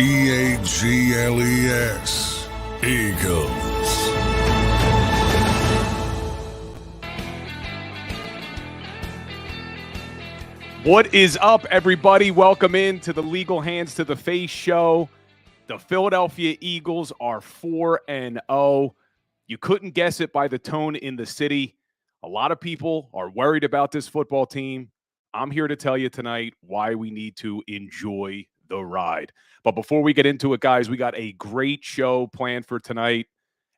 Eagles. Eagles. What is up, everybody? Welcome in to the Legal Hands to the Face show. The Philadelphia Eagles are 4-0. You couldn't guess it by the tone in the city. A lot of people are worried about this football team. I'm here to tell you tonight why we need to enjoy the ride. But before we get into it, guys, we got a great show planned for tonight.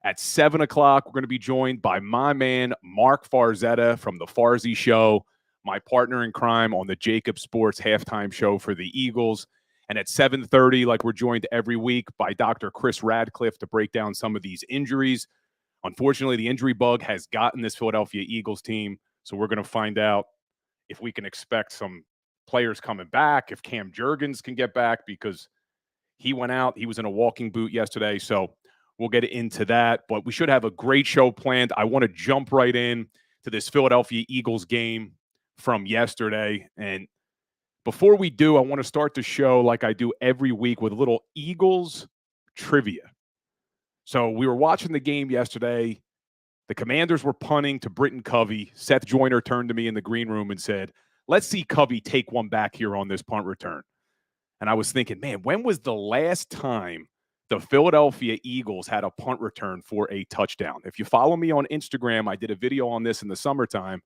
At 7 o'clock, we're going to be joined by my man, Mark Farzetta from The Farzy Show, my partner in crime on the JAKIB Sports halftime show for the Eagles. And at 7:30, like we're joined every week by Dr. Chris Radcliff to break down some of these injuries. Unfortunately, the injury bug has gotten this Philadelphia Eagles team, so we're going to find out if we can expect some players coming back, if Cam Jurgens can get back, because he went out. He was in a walking boot yesterday, so we'll get into that. But we should have a great show planned. I want to jump right in to this Philadelphia Eagles game from yesterday. And before we do, I want to start the show like I do every week with a little Eagles trivia. So we were watching the game yesterday. The Commanders were punting to Britton Covey. Seth Joyner turned to me in the green room and said, let's see Covey take one back here on this punt return. And I was thinking, man, when was the last time the Philadelphia Eagles had a punt return for a touchdown? If you follow me on Instagram, I did a video on this in the summertime.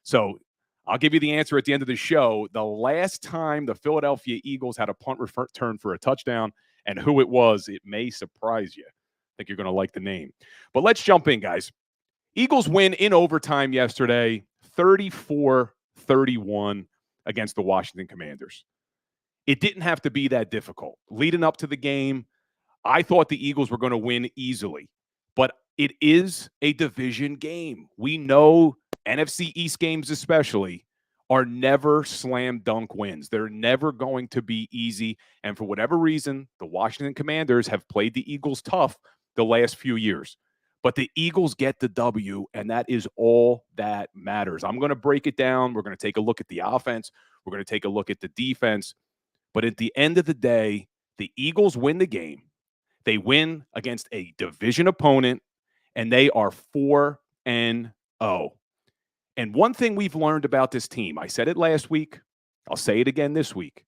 So I'll give you the answer at the end of the show. The last time the Philadelphia Eagles had a punt return for a touchdown and who it was, it may surprise you. I think you're going to like the name. But let's jump in, guys. Eagles win in overtime yesterday, 34-31 against the Washington Commanders. It didn't have to be that difficult. Leading up to the game, I thought the Eagles were going to win easily. But it is a division game. We know NFC East games especially are never slam dunk wins. They're never going to be easy. And for whatever reason, the Washington Commanders have played the Eagles tough the last few years. But the Eagles get the W, and that is all that matters. I'm going to break it down. We're going to take a look at the offense. We're going to take a look at the defense. But at the end of the day, the Eagles win the game. They win against a division opponent, and they are 4-0. And one thing we've learned about this team, I said it last week, I'll say it again this week.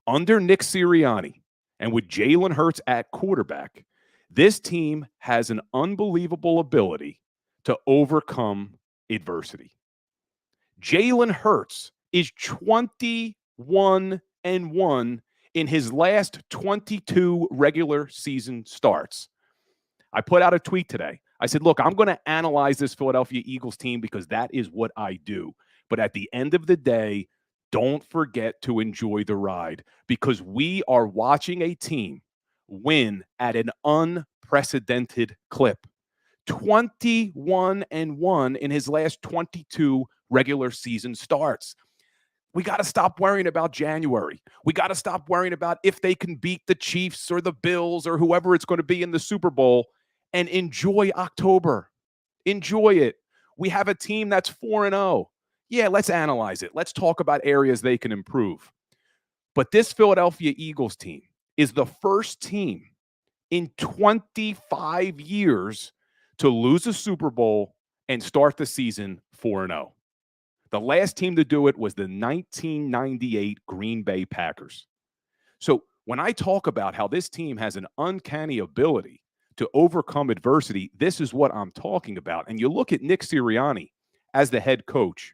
Under Nick Sirianni and with Jalen Hurts at quarterback, this team has an unbelievable ability to overcome adversity. Jalen Hurts is 21-1 in his last 22 regular season starts. I put out a tweet today. I said, look, I'm going to analyze this Philadelphia Eagles team because that is what I do. But at the end of the day, don't forget to enjoy the ride because we are watching a team win at an unprecedented clip. 21-1 in his last 22 regular season starts. We got to stop worrying about January. We got to stop worrying about if they can beat the Chiefs or the Bills or whoever it's going to be in the Super Bowl and enjoy October. Enjoy it. We have a team that's 4-0. Yeah, let's analyze it. Let's talk about areas they can improve. But this Philadelphia Eagles team is the first team in 25 years to lose a Super Bowl and start the season 4-0. The last team to do it was the 1998 Green Bay Packers. So when I talk about how this team has an uncanny ability to overcome adversity, this is what I'm talking about. And you look at Nick Sirianni as the head coach.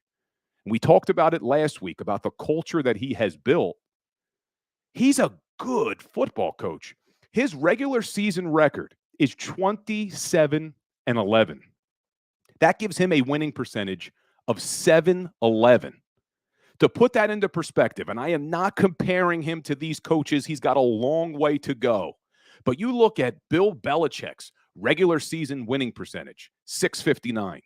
We talked about it last week, about the culture that he has built. He's a good football coach. His regular season record is 27-11. That gives him a winning percentage of 7-11. To put that into perspective, and I am not comparing him to these coaches, he's got a long way to go. But you look at Bill Belichick's regular season winning percentage, 659.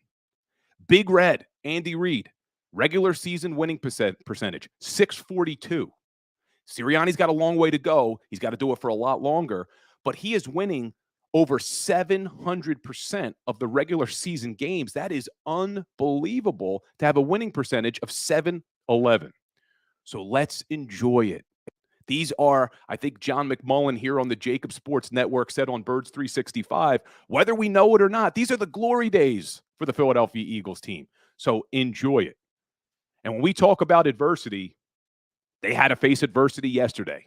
Big Red, Andy Reid, regular season winning percentage, 642. Sirianni's got a long way to go. He's got to do it for a lot longer. But he is winning over 700% of the regular season games. That is unbelievable to have a winning percentage of 7-11. So let's enjoy it. These are, I think John McMullen here on the JAKIB Sports Network said on Birds 365, whether we know it or not, these are the glory days for the Philadelphia Eagles team. So enjoy it. And when we talk about adversity, they had to face adversity yesterday.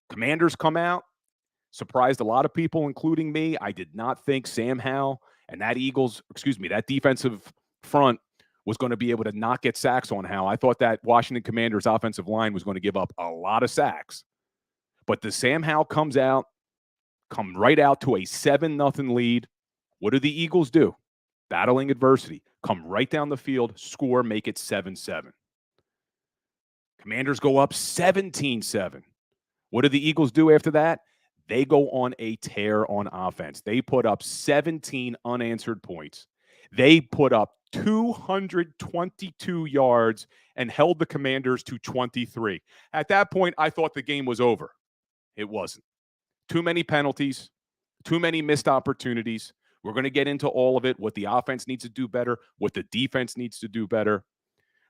Commanders come out, surprised a lot of people, including me. I did not think Sam Howell and that that defensive front was going to be able to not get sacks on Howell. I thought that Washington Commanders offensive line was going to give up a lot of sacks. But the Sam Howell come right out to a 7-0 lead. What do the Eagles do? Battling adversity. Come right down the field, score, make it 7-7. Commanders go up 17-7. What do the Eagles do after that? They go on a tear on offense. They put up 17 unanswered points. They put up 222 yards and held the Commanders to 23. At that point, I thought the game was over. It wasn't. Too many penalties, too many missed opportunities. We're going to get into all of it, what the offense needs to do better, what the defense needs to do better.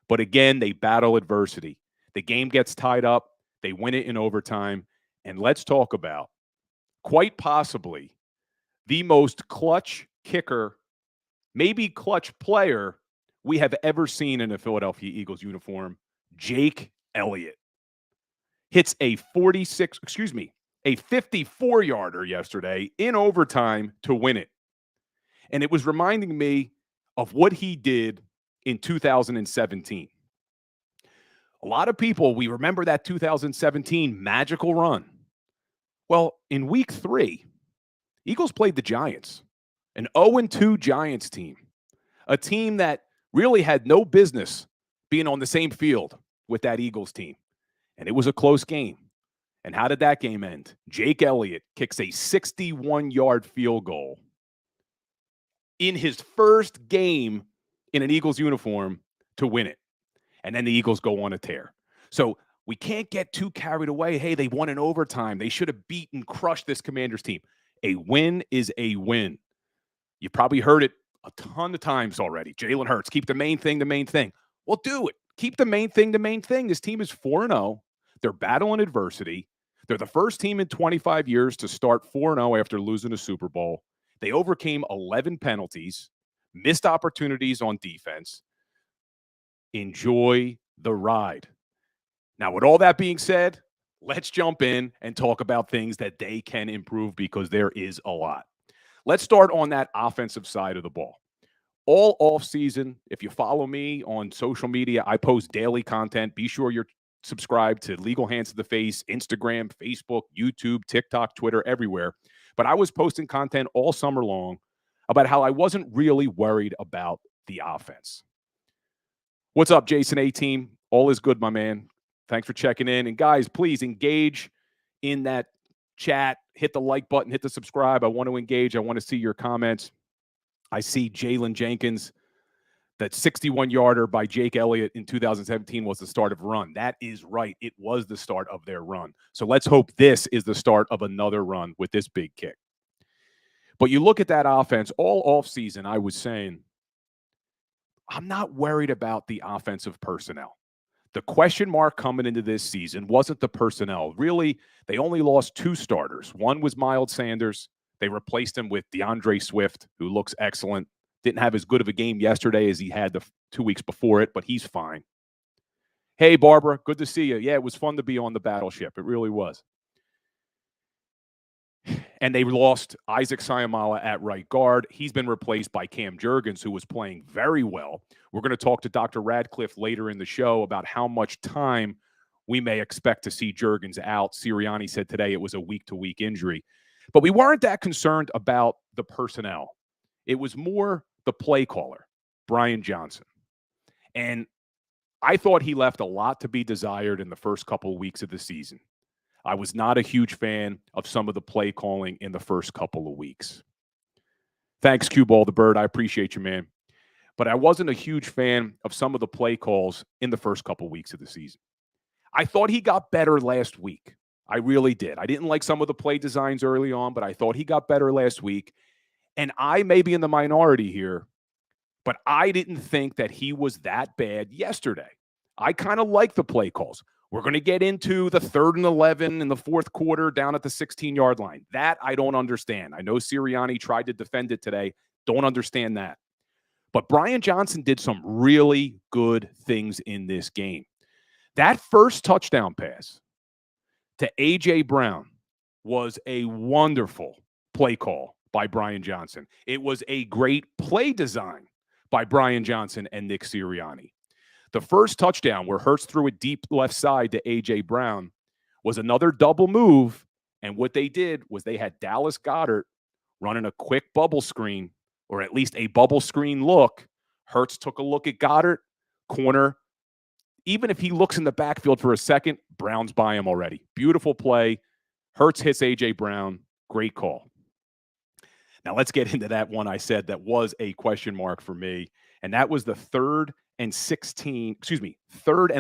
But again, they battle adversity. The game gets tied up. They win it in overtime. And let's talk about quite possibly the most clutch kicker, maybe clutch player we have ever seen in a Philadelphia Eagles uniform, Jake Elliott. Hits a 54-yarder yesterday in overtime to win it. And it was reminding me of what he did in 2017. A lot of people, we remember that 2017 magical run. Well, in week 3, Eagles played the Giants, an 0-2 Giants team, a team that really had no business being on the same field with that Eagles team. And it was a close game. And how did that game end? Jake Elliott kicks a 61-yard field goal in his first game in an Eagles uniform to win it. And then the Eagles go on a tear. So we can't get too carried away. Hey, they won in overtime. They should have beaten, crushed this Commanders team. A win is a win. You probably heard it a ton of times already. Jalen Hurts, keep the main thing the main thing. Well, do it. Keep the main thing the main thing. This team is 4-0. They're battling adversity. They're the first team in 25 years to start 4-0 after losing a Super Bowl. They overcame 11 penalties, missed opportunities on defense. Enjoy the ride. Now, with all that being said, let's jump in and talk about things that they can improve because there is a lot. Let's start on that offensive side of the ball. All offseason, if you follow me on social media, I post daily content. Be sure you're subscribed to Legal Hands to the Face, Instagram, Facebook, YouTube, TikTok, Twitter, everywhere. But I was posting content all summer long about how I wasn't really worried about the offense. What's up, Jason A-Team? All is good, my man. Thanks for checking in. And guys, please engage in that chat. Hit the like button. Hit the subscribe. I want to engage. I want to see your comments. I see Jalen Jenkins. That 61-yarder by Jake Elliott in 2017 was the start of a run. That is right. It was the start of their run. So let's hope this is the start of another run with this big kick. But you look at that offense, all offseason, I was saying, I'm not worried about the offensive personnel. The question mark coming into this season wasn't the personnel. Really, they only lost 2 starters. One was Miles Sanders. They replaced him with DeAndre Swift, who looks excellent. Didn't have as good of a game yesterday as he had the 2 weeks before it, but he's fine. Hey, Barbara, good to see you. Yeah, it was fun to be on the battleship. It really was. And they lost Isaac Sayamala at right guard. He's been replaced by Cam Jurgens, who was playing very well. We're going to talk to Dr. Radcliff later in the show about how much time we may expect to see Jurgens out. Sirianni said today it was a week-to-week injury. But we weren't that concerned about the personnel. It was more the play caller, Brian Johnson. And I thought he left a lot to be desired in the first couple of weeks of the season. I was not a huge fan of some of the play calling in the first couple of weeks. Thanks, Cue Ball the Bird. I appreciate you, man. But I wasn't a huge fan of some of the play calls in the first couple of weeks of the season. I thought he got better last week. I really did. I didn't like some of the play designs early on, but I thought he got better last week. And I may be in the minority here, but I didn't think that he was that bad yesterday. I kind of like the play calls. We're going to get into the 3rd and 11 in the fourth quarter down at the 16-yard line. That I don't understand. I know Sirianni tried to defend it today. Don't understand that. But Brian Johnson did some really good things in this game. That first touchdown pass to A.J. Brown was a wonderful play call by Brian Johnson. It was a great play design by Brian Johnson and Nick Sirianni. The first touchdown where Hurts threw it deep left side to A.J. Brown was another double move, and what they did was they had Dallas Goedert running a quick bubble screen, or at least a bubble screen look. Hurts took a look at Goedert, corner. Even if he looks in the backfield for a second, Brown's by him already. Beautiful play. Hurts hits A.J. Brown. Great call. Now let's get into that one I said that was a question mark for me, and that was the 3rd and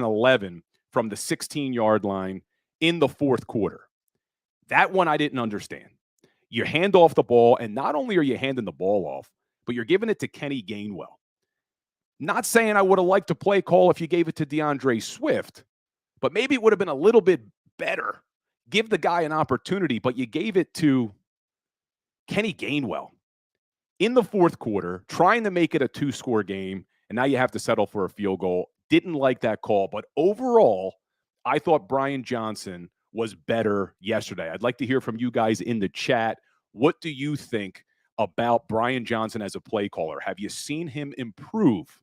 11 from the 16-yard line in the fourth quarter. That one I didn't understand. You hand off the ball, and not only are you handing the ball off, but you're giving it to Kenny Gainwell. Not saying I would have liked a play call if you gave it to DeAndre Swift, but maybe it would have been a little bit better. Give the guy an opportunity, but you gave it to Kenny Gainwell in the fourth quarter, trying to make it a 2-score game, and now you have to settle for a field goal. Didn't like that call, but overall, I thought Brian Johnson was better yesterday. I'd like to hear from you guys in the chat. What do you think about Brian Johnson as a play caller? Have you seen him improve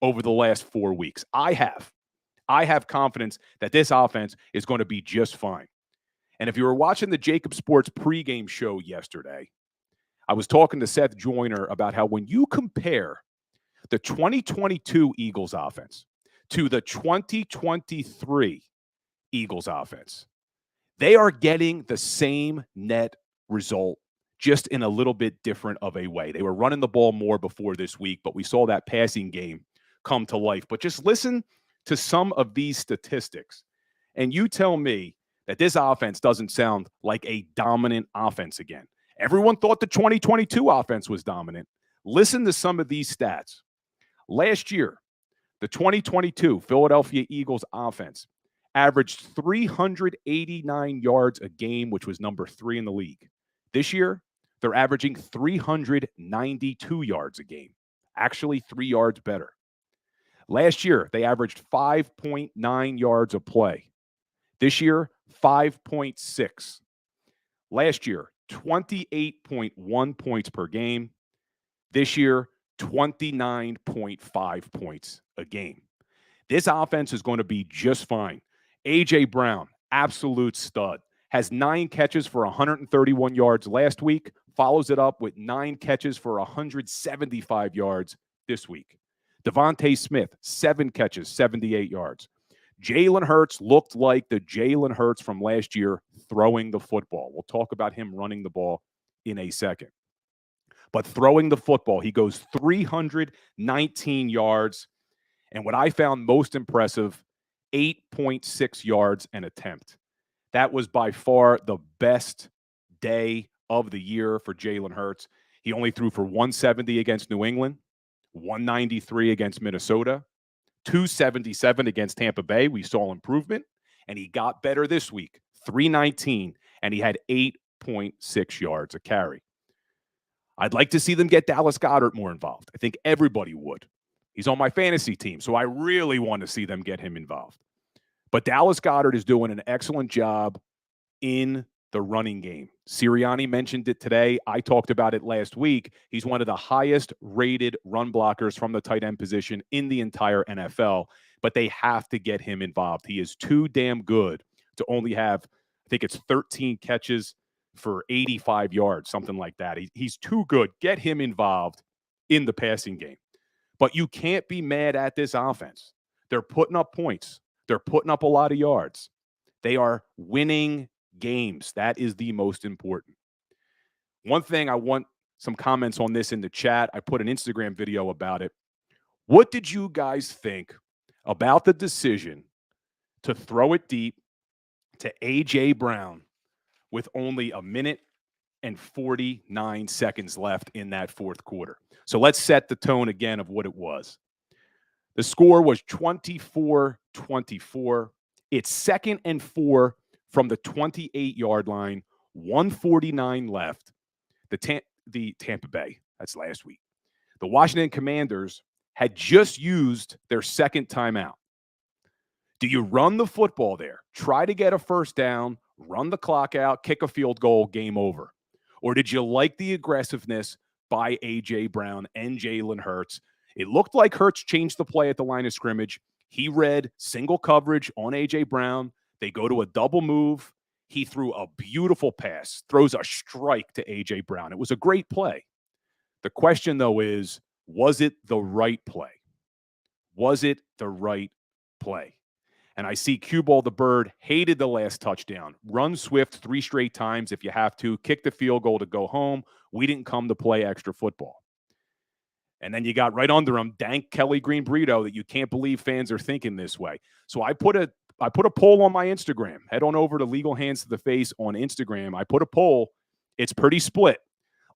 over the last 4 weeks? I have. I have confidence that this offense is going to be just fine. And if you were watching the JAKIB Sports pregame show yesterday, I was talking to Seth Joyner about how when you compare the 2022 Eagles offense to the 2023 Eagles offense, they are getting the same net result, just in a little bit different of a way. They were running the ball more before this week, but we saw that passing game come to life. But just listen to some of these statistics, and you tell me that this offense doesn't sound like a dominant offense again. Everyone thought the 2022 offense was dominant. Listen to some of these stats. Last year, the 2022 Philadelphia Eagles offense averaged 389 yards a game, which was number 3 in the league. This year, they're averaging 392 yards a game, actually 3 yards better. Last year, they averaged 5.9 yards a play. This year, 5.6. Last year, 28.1 points per game. This year, 29.5 points a game. This offense is going to be just fine. A.J. Brown, absolute stud, has 9 catches for 131 yards last week, follows it up with 9 catches for 175 yards this week. Devontae Smith, 7 catches, 78 yards. Jalen Hurts looked like the Jalen Hurts from last year throwing the football. We'll talk about him running the ball in a second. But throwing the football, he goes 319 yards. And what I found most impressive, 8.6 yards an attempt. That was by far the best day of the year for Jalen Hurts. He only threw for 170 against New England, 193 against Minnesota, 277 against Tampa Bay. We saw improvement, and he got better this week, 319, and he had 8.6 yards a carry. I'd like to see them get Dallas Goedert more involved. I think everybody would. He's on my fantasy team, so I really want to see them get him involved. But Dallas Goedert is doing an excellent job in the running game. Sirianni mentioned it today. I talked about it last week. He's one of the highest rated run blockers from the tight end position in the entire NFL, but they have to get him involved. He is too damn good to only have, I think it's 13 catches for 85 yards, something like that. He's too good. Get him involved in the passing game. But you can't be mad at this offense. They're putting up points. They're putting up a lot of yards. They are winning games. That is the most important. One thing, I want some comments on this in the chat. I put an Instagram video about it. What did you guys think about the decision to throw it deep to A.J. Brown with only a minute and 49 seconds left in that fourth quarter? So let's set the tone again of what it was. The score was 24-24. It's 2nd and 4 from the 28-yard line, 149 left. The Tampa Bay, that's last week. The Washington Commanders had just used their second timeout. Do you run the football there, try to get a first down, run the clock out, kick a field goal, game over? Or did you like the aggressiveness by A.J. Brown and Jalen Hurts? It looked like Hurts changed the play at the line of scrimmage. He read single coverage on A.J. Brown. They go to a double move. He threw a beautiful pass, throws a strike to A.J. Brown. It was a great play. The question, though, is, was it the right play? Was it the right play? And I see Cue Ball the Bird hated the last touchdown. Run Swift 3 straight times if you have to. Kick the field goal to go home. We didn't come to play extra football. And then you got right under him, dank Kelly Green Burrito, that you can't believe fans are thinking this way. So I put a poll on my Instagram. Head on over to Legal Hands to the Face on Instagram. I put a poll. It's pretty split.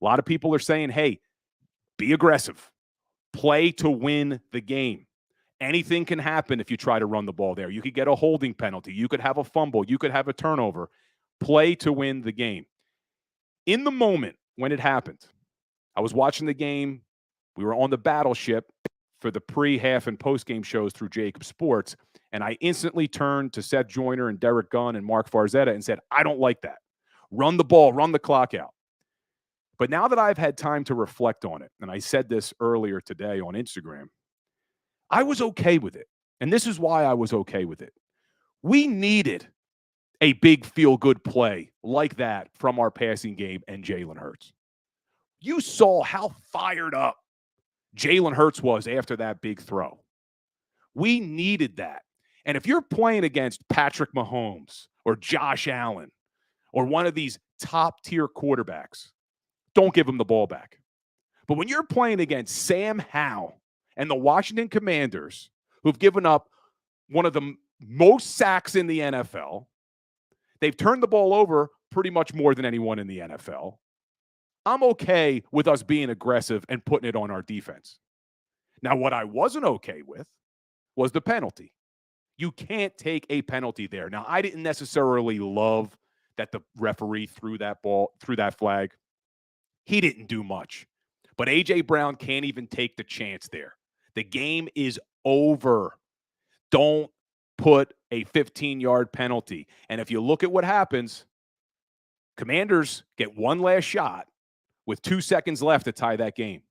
A lot of people are saying, hey, be aggressive. Play to win the game. Anything can happen if you try to run the ball there. You could get a holding penalty. You could have a fumble. You could have a turnover. Play to win the game. In the moment when it happened, I was watching the game. We were on the battleship for the pre-half and post-game shows through JAKIB Sports, and I instantly turned to Seth Joyner and Derek Gunn and Mark Farzetta and said, I don't like that. Run the ball. Run the clock out. But now that I've had time to reflect on it, and I said this earlier today on Instagram, I was okay with it. And this is why I was okay with it. We needed a big feel-good play like that from our passing game and Jalen Hurts. You saw how fired up Jalen Hurts was after that big throw. We needed that. And if you're playing against Patrick Mahomes or Josh Allen or one of these top-tier quarterbacks, don't give them the ball back. But when you're playing against Sam Howell and the Washington Commanders, who've given up one of the most sacks in the NFL, they've turned the ball over pretty much more than anyone in the NFL. I'm okay with us being aggressive and putting it on our defense. Now, what I wasn't okay with was the penalty. You can't take a penalty there. Now, I didn't necessarily love that the referee threw that flag. He didn't do much. But A.J. Brown can't even take the chance there. The game is over. Don't put a 15-yard penalty. And if you look at what happens, Commanders get one last shot with 2 seconds left to tie that game.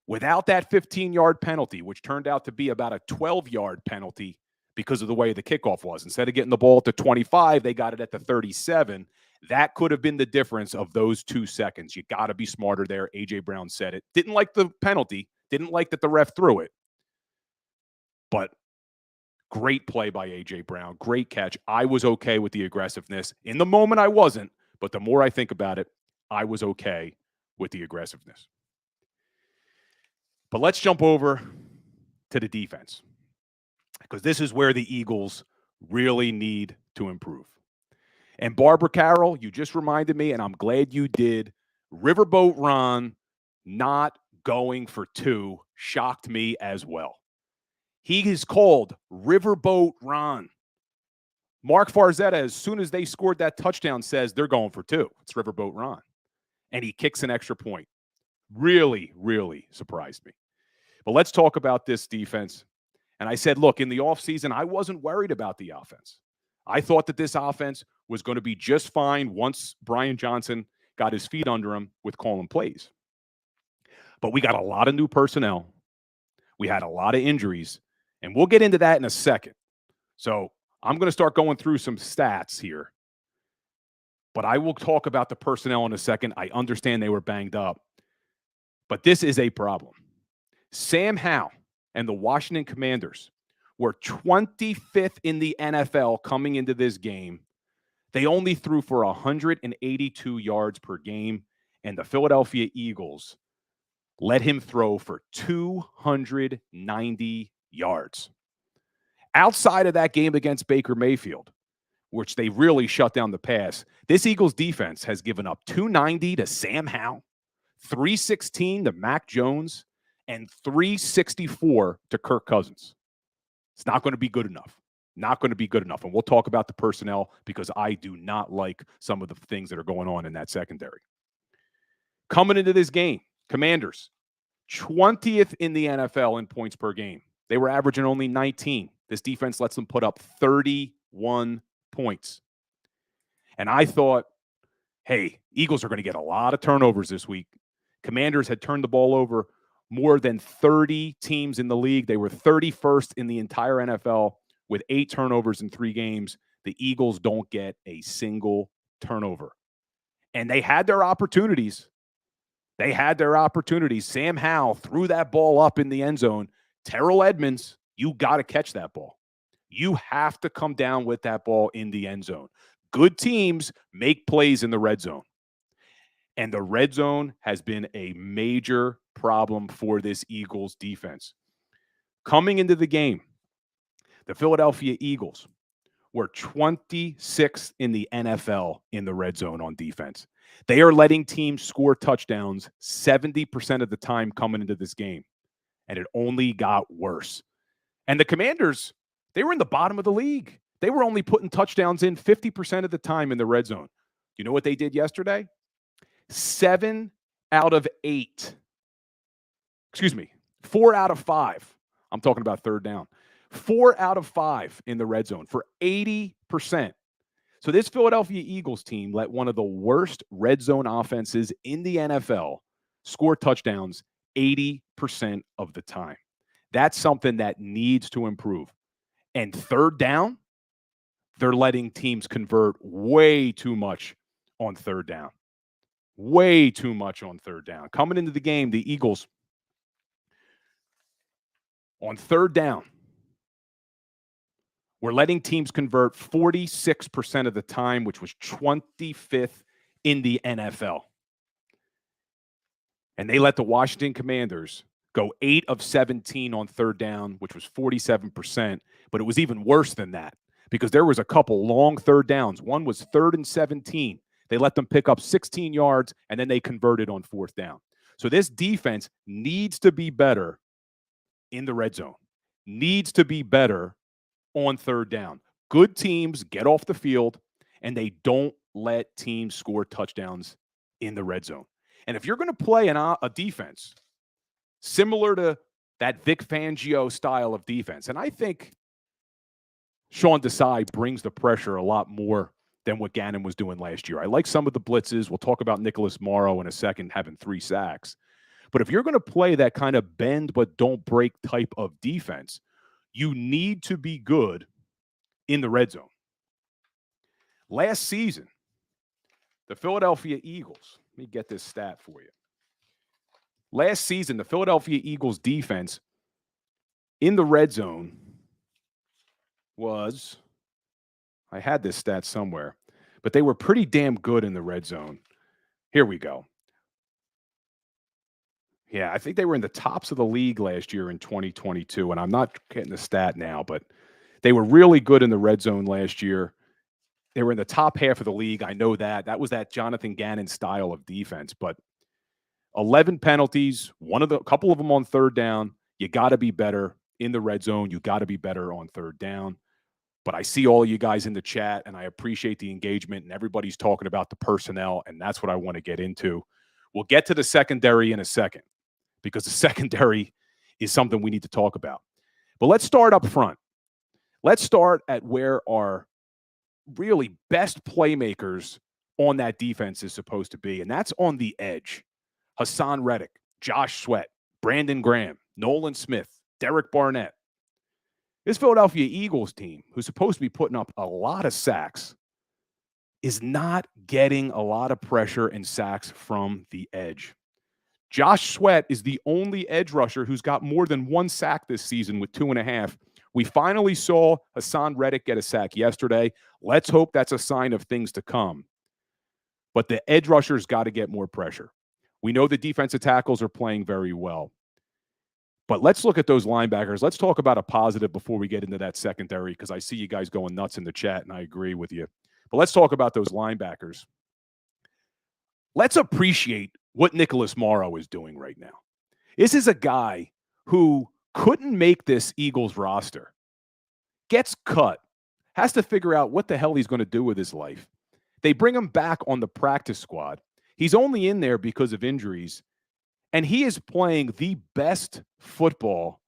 Without that 15-yard penalty, which turned out to be about a 12-yard penalty because of the way the kickoff was. Instead of getting the ball at the 25, they got it at the 37. That could have been the difference of those 2 seconds. You got to be smarter there. A.J. Brown said it. Didn't like the penalty. Didn't like that the ref threw it. But great play by A.J. Brown. Great catch. I was okay with the aggressiveness. In the moment, I wasn't. But the more I think about it, I was okay with the aggressiveness. But let's jump over to the defense, because this is where the Eagles really need to improve. And Barbara Carroll, you just reminded me, and I'm glad you did, Riverboat Ron not going for 2 shocked me as well. He is called Riverboat Ron. Mark Farzetta, as soon as they scored that touchdown, says they're going for 2. It's Riverboat Ron. And he kicks an extra point. Really, really surprised me. But let's talk about this defense. And I said, look, in the offseason, I wasn't worried about the offense. I thought that this offense was going to be just fine once Brian Johnson got his feet under him with calling plays. But we got a lot of new personnel. We had a lot of injuries. And we'll get into that in a second. So I'm going to start going through some stats here. But I will talk about the personnel in a second. I understand they were banged up. But this is a problem. Sam Howell and the Washington Commanders were 25th in the NFL coming into this game. They only threw for 182 yards per game, and the Philadelphia Eagles let him throw for 290 yards. Outside of that game against Baker Mayfield, which they really shut down the pass, this Eagles defense has given up 290 to Sam Howell, 316 to Mac Jones, and 364 to Kirk Cousins. It's not going to be good enough. Not going to be good enough. And we'll talk about the personnel because I do not like some of the things that are going on in that secondary. Coming into this game, Commanders, 20th in the NFL in points per game. They were averaging only 19. This defense lets them put up 31 points. And I thought, hey, Eagles are going to get a lot of turnovers this week. Commanders had turned the ball over more than 30 teams in the league. They were 31st in the entire NFL with 8 turnovers in 3 games. The Eagles don't get a single turnover. And they had their opportunities. Sam Howell threw that ball up in the end zone. Terrell Edmonds, you got to catch that ball. You have to come down with that ball in the end zone. Good teams make plays in the red zone. And the red zone has been a major problem for this Eagles defense. Coming into the game, the Philadelphia Eagles were 26th in the NFL in the red zone on defense. They are letting teams score touchdowns 70% of the time coming into this game. And it only got worse. And the Commanders, they were in the bottom of the league. They were only putting touchdowns in 50% of the time in the red zone. You know what they did yesterday? 4 out of 5. I'm talking about third down. 4 out of 5 in the red zone for 80%. So this Philadelphia Eagles team let one of the worst red zone offenses in the NFL score touchdowns 80% of the time. That's something that needs to improve. And third down, they're letting teams convert way too much on third down. Way too much on third down. Coming into the game, the Eagles, on third down, we're letting teams convert 46% of the time, which was 25th in the NFL. And they let the Washington Commanders go 8 of 17 on third down, which was 47%. But it was even worse than that because there was a couple long third downs. One was 3rd and 17. They let them pick up 16 yards, and then they converted on 4th down. So this defense needs to be better in the red zone, needs to be better on third down. Good teams get off the field, and they don't let teams score touchdowns in the red zone. And if you're going to play a defense similar to that Vic Fangio style of defense, and I think Sean Desai brings the pressure a lot more than what Gannon was doing last year. I like some of the blitzes. We'll talk about Nicholas Morrow in a second having 3 sacks. But if you're going to play that kind of bend but don't break type of defense, you need to be good in the red zone. Last season, the Philadelphia Eagles, let me get this stat for you. Last season, the Philadelphia Eagles defense in the red zone was, I had this stat somewhere, but they were pretty damn good in the red zone. Here we go. Yeah, I think they were in the tops of the league last year in 2022, and I'm not getting the stat now, but they were really good in the red zone last year. They were in the top half of the league. I know that. That was that Jonathan Gannon style of defense, but 11 penalties, a couple of them on third down. You got to be better in the red zone. You got to be better on third down. But I see all of you guys in the chat, and I appreciate the engagement, and everybody's talking about the personnel, and that's what I want to get into. We'll get to the secondary in a second because the secondary is something we need to talk about. But let's start up front. Let's start at where our really best playmakers on that defense is supposed to be, and that's on the edge. Hassan Reddick, Josh Sweat, Brandon Graham, Nolan Smith, Derek Barnett. This Philadelphia Eagles team, who's supposed to be putting up a lot of sacks, is not getting a lot of pressure and sacks from the edge. Josh Sweat is the only edge rusher who's got more than 1 sack this season with 2.5. We finally saw Hassan Reddick get a sack yesterday. Let's hope that's a sign of things to come. But the edge rushers got to get more pressure. We know the defensive tackles are playing very well. But let's look at those linebackers. Let's talk about a positive before we get into that secondary because I see you guys going nuts in the chat, and I agree with you. But let's talk about those linebackers. Let's appreciate what Nicholas Morrow is doing right now. This is a guy who couldn't make this Eagles roster, gets cut has to figure out what the hell he's going to do with his life. They bring him back on the practice squad. He's only in there because of injuries, and he is playing the best football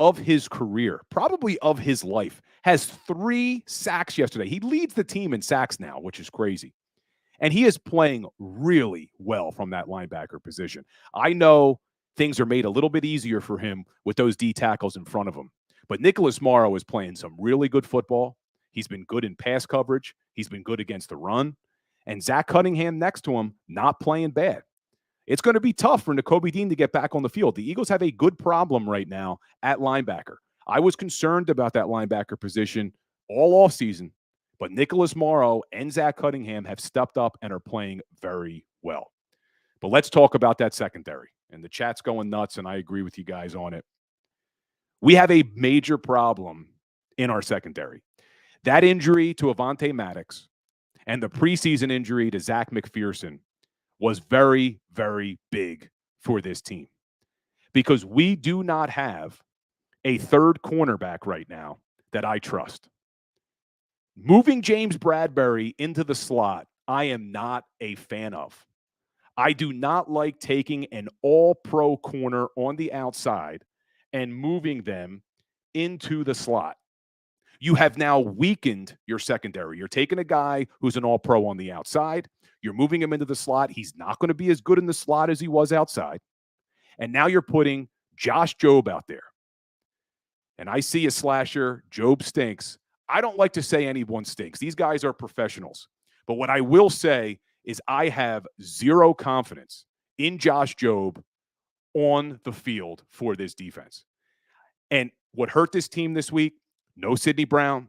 of his career, probably of his life. Has 3 sacks yesterday. He leads the team in sacks now, which is crazy. And he is playing really well from that linebacker position. I know things are made a little bit easier for him with those D tackles in front of him. But Nicholas Morrow is playing some really good football. He's been good in pass coverage. He's been good against the run. And Zach Cunningham next to him, not playing bad. It's going to be tough for Nakobe Dean to get back on the field. The Eagles have a good problem right now at linebacker. I was concerned about that linebacker position all offseason, but Nicholas Morrow and Zach Cunningham have stepped up and are playing very well. But let's talk about that secondary. And the chat's going nuts, and I agree with you guys on it. We have a major problem in our secondary. That injury to Avonte Maddox and the preseason injury to Zach McPherson was very, very big for this team because we do not have a third cornerback right now that I trust. Moving James Bradbury into the slot, I am not a fan of. I do not like taking an all-pro corner on the outside and moving them into the slot. You have now weakened your secondary. You're taking a guy who's an all-pro on the outside. You're moving him into the slot. He's not going to be as good in the slot as he was outside. And now you're putting Josh Jobe out there. And I see a slasher. Jobe stinks. I don't like to say anyone stinks. These guys are professionals. But what I will say is I have zero confidence in Josh Jobe on the field for this defense. And what hurt this team this week, no Sidney Brown,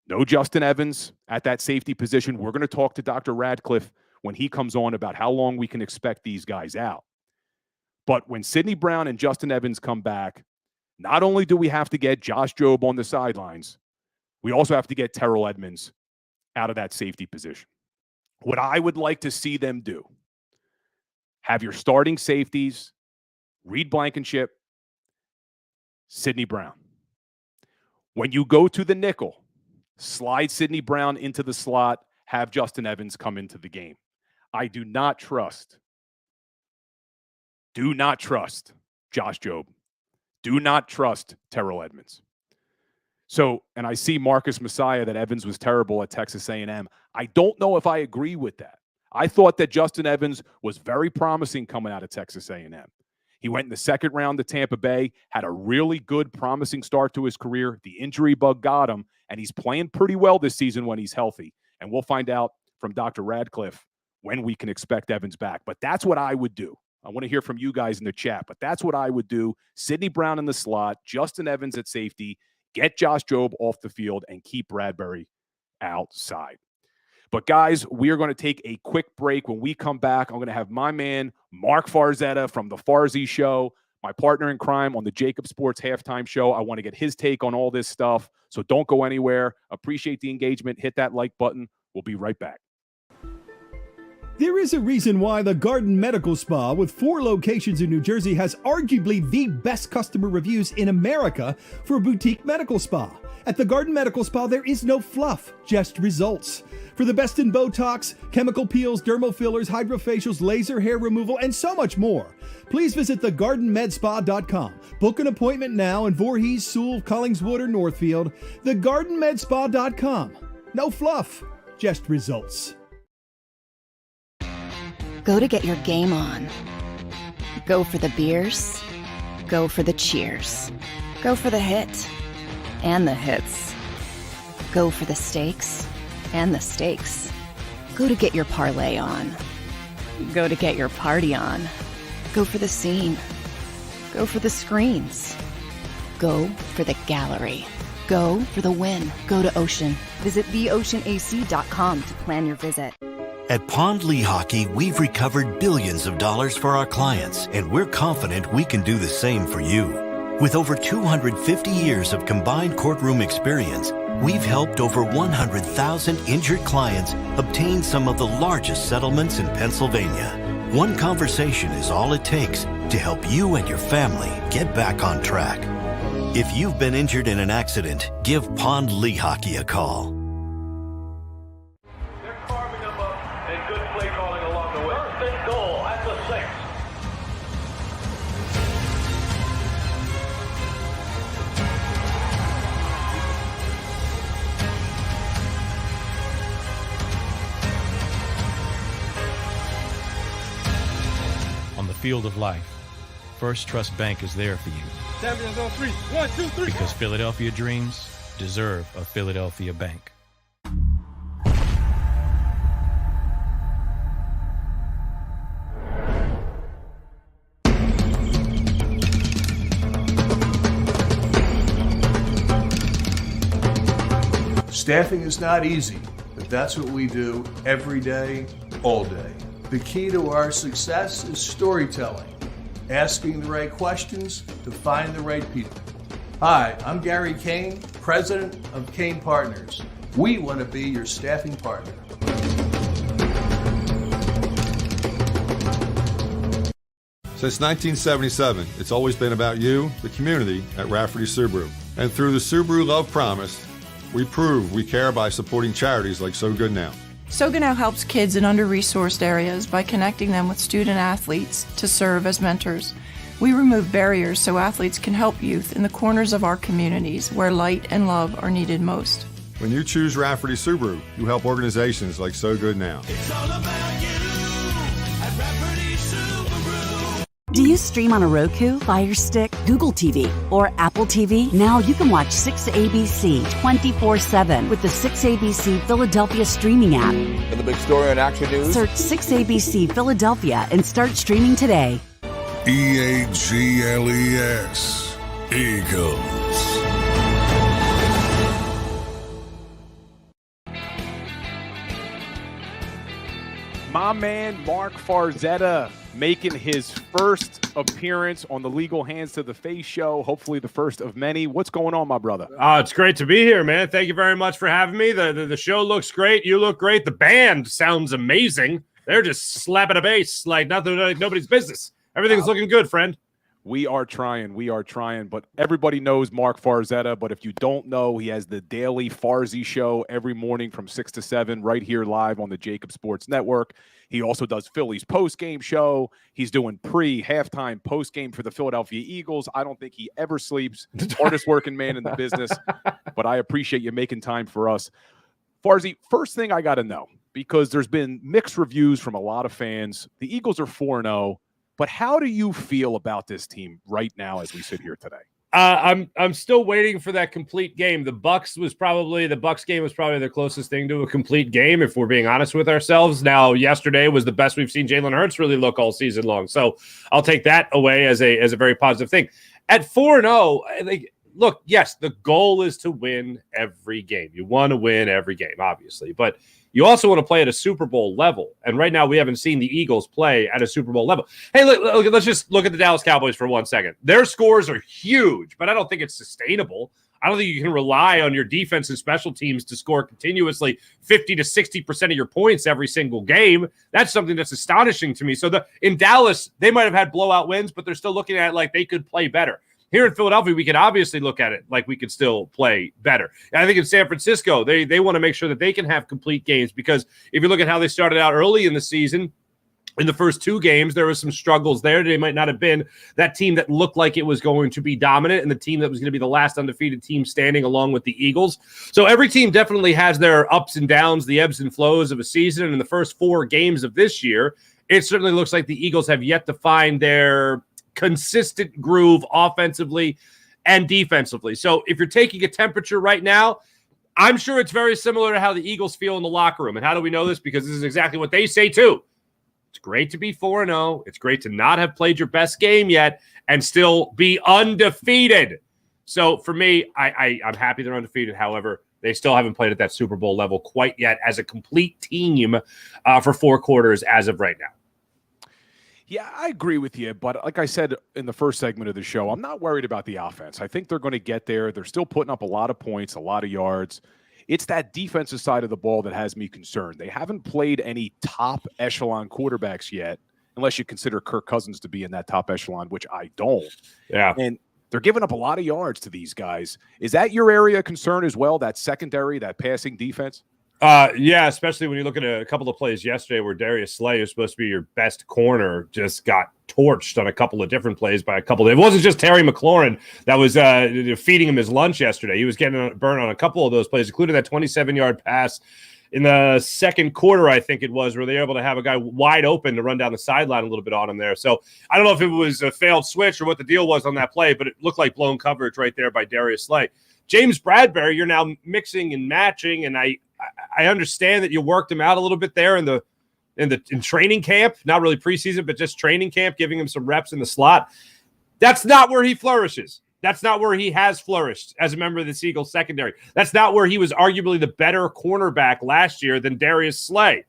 no Justin Evans at that safety position. We're going to talk to Dr. Radcliff when he comes on about how long we can expect these guys out. But when Sidney Brown and Justin Evans come back, not only do we have to get Josh Jobe on the sidelines, we also have to get Terrell Edmunds out of that safety position. What I would like to see them do, have your starting safeties, Reed Blankenship, Sidney Brown. When you go to the nickel, slide Sidney Brown into the slot, have Justin Evans come into the game. I do not trust Josh Jobe. Do not trust Terrell Edmunds. So, and I see Marcus Messiah that Evans was terrible at Texas A&M. I don't know if I agree with that. I thought that Justin Evans was very promising coming out of Texas A&M. He went in the second round to Tampa Bay, had a really good, promising start to his career. The injury bug got him, and he's playing pretty well this season when he's healthy. And we'll find out from Dr. Radcliff when we can expect Evans back. But that's what I would do. I want to hear from you guys in the chat, but that's what I would do. Sidney Brown in the slot, Justin Evans at safety, get Josh Jobe off the field, and keep Bradbury outside. But, guys, we are going to take a quick break. When we come back, I'm going to have my man, Mark Farzetta from The Farzy Show, my partner in crime on the JAKIB Sports Halftime Show. I want to get his take on all this stuff, so don't go anywhere. Appreciate the engagement. Hit that like button. We'll be right back. There is a reason why the Garden Medical Spa, with 4 locations in New Jersey, has arguably the best customer reviews in America for a boutique medical spa. At the Garden Medical Spa, there is no fluff, just results. For the best in Botox, chemical peels, dermal fillers, hydrofacials, laser hair removal, and so much more, please visit thegardenmedspa.com. Book an appointment now in Voorhees, Sewell, Collingswood, or Northfield. Thegardenmedspa.com. No fluff, just results. Go to get your game on. Go for the beers. Go for the cheers. Go for the hit and the hits. Go for the stakes and the stakes. Go to get your parlay on. Go to get your party on. Go for the scene. Go for the screens. Go for the gallery. Go for the win. Go to Ocean. Visit theoceanac.com to plan your visit. At Pond Lehocky, we've recovered billions of dollars for our clients, and we're confident we can do the same for you. With over 250 years of combined courtroom experience, we've helped over 100,000 injured clients obtain some of the largest settlements in Pennsylvania. One conversation is all it takes to help you and your family get back on track. If you've been injured in an accident, give Pond Lee Hockey a call. They're carving them up and good play calling along the way. First and goal at the 6. On the field of life, First Trust Bank is there for you. Champions on 3. 1, 2, 3. Because Philadelphia dreams deserve a Philadelphia bank. Staffing is not easy, but that's what we do every day, all day. The key to our success is storytelling, asking the right questions to find the right people. Hi, I'm Gary Kane, president of Kane Partners. We want to be your staffing partner. Since 1977, it's always been about you, the community, at Rafferty Subaru. And through the Subaru Love Promise, we prove we care by supporting charities like So Good Now. So Good Now helps kids in under-resourced areas by connecting them with student athletes to serve as mentors. We remove barriers so athletes can help youth in the corners of our communities where light and love are needed most. When you choose Rafferty Subaru, you help organizations like So Good Now. It's all about you at Rafferty Subaru. Do you stream on a Roku, Fire Stick, Google TV, or Apple TV? Now you can watch 6ABC 24/7 with the 6ABC Philadelphia streaming app. And the big story on Action News? Search 6ABC Philadelphia and start streaming today. EAGLES. Eagles. My man Mark Farzetta making his first appearance on the Legal Hands to the Face show, hopefully the first of many. What's going on, my brother? It's great to be here, man. Thank you very much for having me. The show looks great. You look great. The band sounds amazing. They're just slapping a bass like nothing, like nobody's business. Everything's looking good, friend. We are trying, but everybody knows Mark Farzetta. But if you don't know, he has the daily Farzy show every morning from 6 to 7 right here live on the JAKIB Sports Network. He also does Philly's postgame show. He's doing halftime postgame for the Philadelphia Eagles. I don't think he ever sleeps. Hardest working man in the business, but I appreciate you making time for us. Farzy, first thing I got to know, because there's been mixed reviews from a lot of fans. The Eagles are 4-0. But how do you feel about this team right now as we sit here today? I'm still waiting for that complete game. The Bucs game was probably the closest thing to a complete game, if we're being honest with ourselves. Now, yesterday was the best we've seen Jalen Hurts really look all season long. So I'll take that away as a very positive thing. At 4-0, look, yes, the goal is to win every game. You want to win every game, obviously, but you also want to play at a Super Bowl level. And right now we haven't seen the Eagles play at a Super Bowl level. Hey, look, let's just look at the Dallas Cowboys for 1 second. Their scores are huge, but I don't think it's sustainable. I don't think you can rely on your defense and special teams to score continuously 50 to 60% of your points every single game. That's something that's astonishing to me. So in Dallas, they might have had blowout wins, but they're still looking at it like they could play better. Here in Philadelphia, we can obviously look at it like we could still play better. And I think in San Francisco, they want to make sure that they can have complete games, because if you look at how they started out early in the season, in the first 2 games, there was some struggles there. They might not have been that team that looked like it was going to be dominant and the team that was going to be the last undefeated team standing along with the Eagles. So every team definitely has their ups and downs, the ebbs and flows of a season. And in the first 4 games of this year, it certainly looks like the Eagles have yet to find their consistent groove offensively and defensively. So if you're taking a temperature right now, I'm sure it's very similar to how the Eagles feel in the locker room. And how do we know this? Because this is exactly what they say too. It's great to be 4-0. It's great to not have played your best game yet and still be undefeated. So for me, I'm happy they're undefeated. However, they still haven't played at that Super Bowl level quite yet as a complete team for 4 quarters as of right now. Yeah, I agree with you. But like I said in the first segment of the show, I'm not worried about the offense. I think they're going to get there. They're still putting up a lot of points, a lot of yards. It's that defensive side of the ball that has me concerned. They haven't played any top echelon quarterbacks yet, unless you consider Kirk Cousins to be in that top echelon, which I don't. Yeah. And They're giving up a lot of yards to these guys. Is that your area of concern as well, that secondary, that passing defense? Yeah, especially when you look at a couple of plays yesterday where Darius Slay, who's supposed to be your best corner, just got torched on a couple of different plays by a couple of – it wasn't just Terry McLaurin that was feeding him his lunch yesterday. He was getting burned on a couple of those plays, including that 27-yard pass in the second quarter, I think it was, where they were able to have a guy wide open to run down the sideline a little bit on him there. So I don't know if it was a failed switch or what the deal was on that play, but it looked like blown coverage right there by Darius Slay. James Bradbury, you're now mixing and matching, and I understand that you worked him out a little bit there in training camp, not really preseason, but just training camp, giving him some reps in the slot. That's not where he flourishes. That's not where he has flourished as a member of the Eagles secondary. That's not where he was arguably the better cornerback last year than Darius Slay.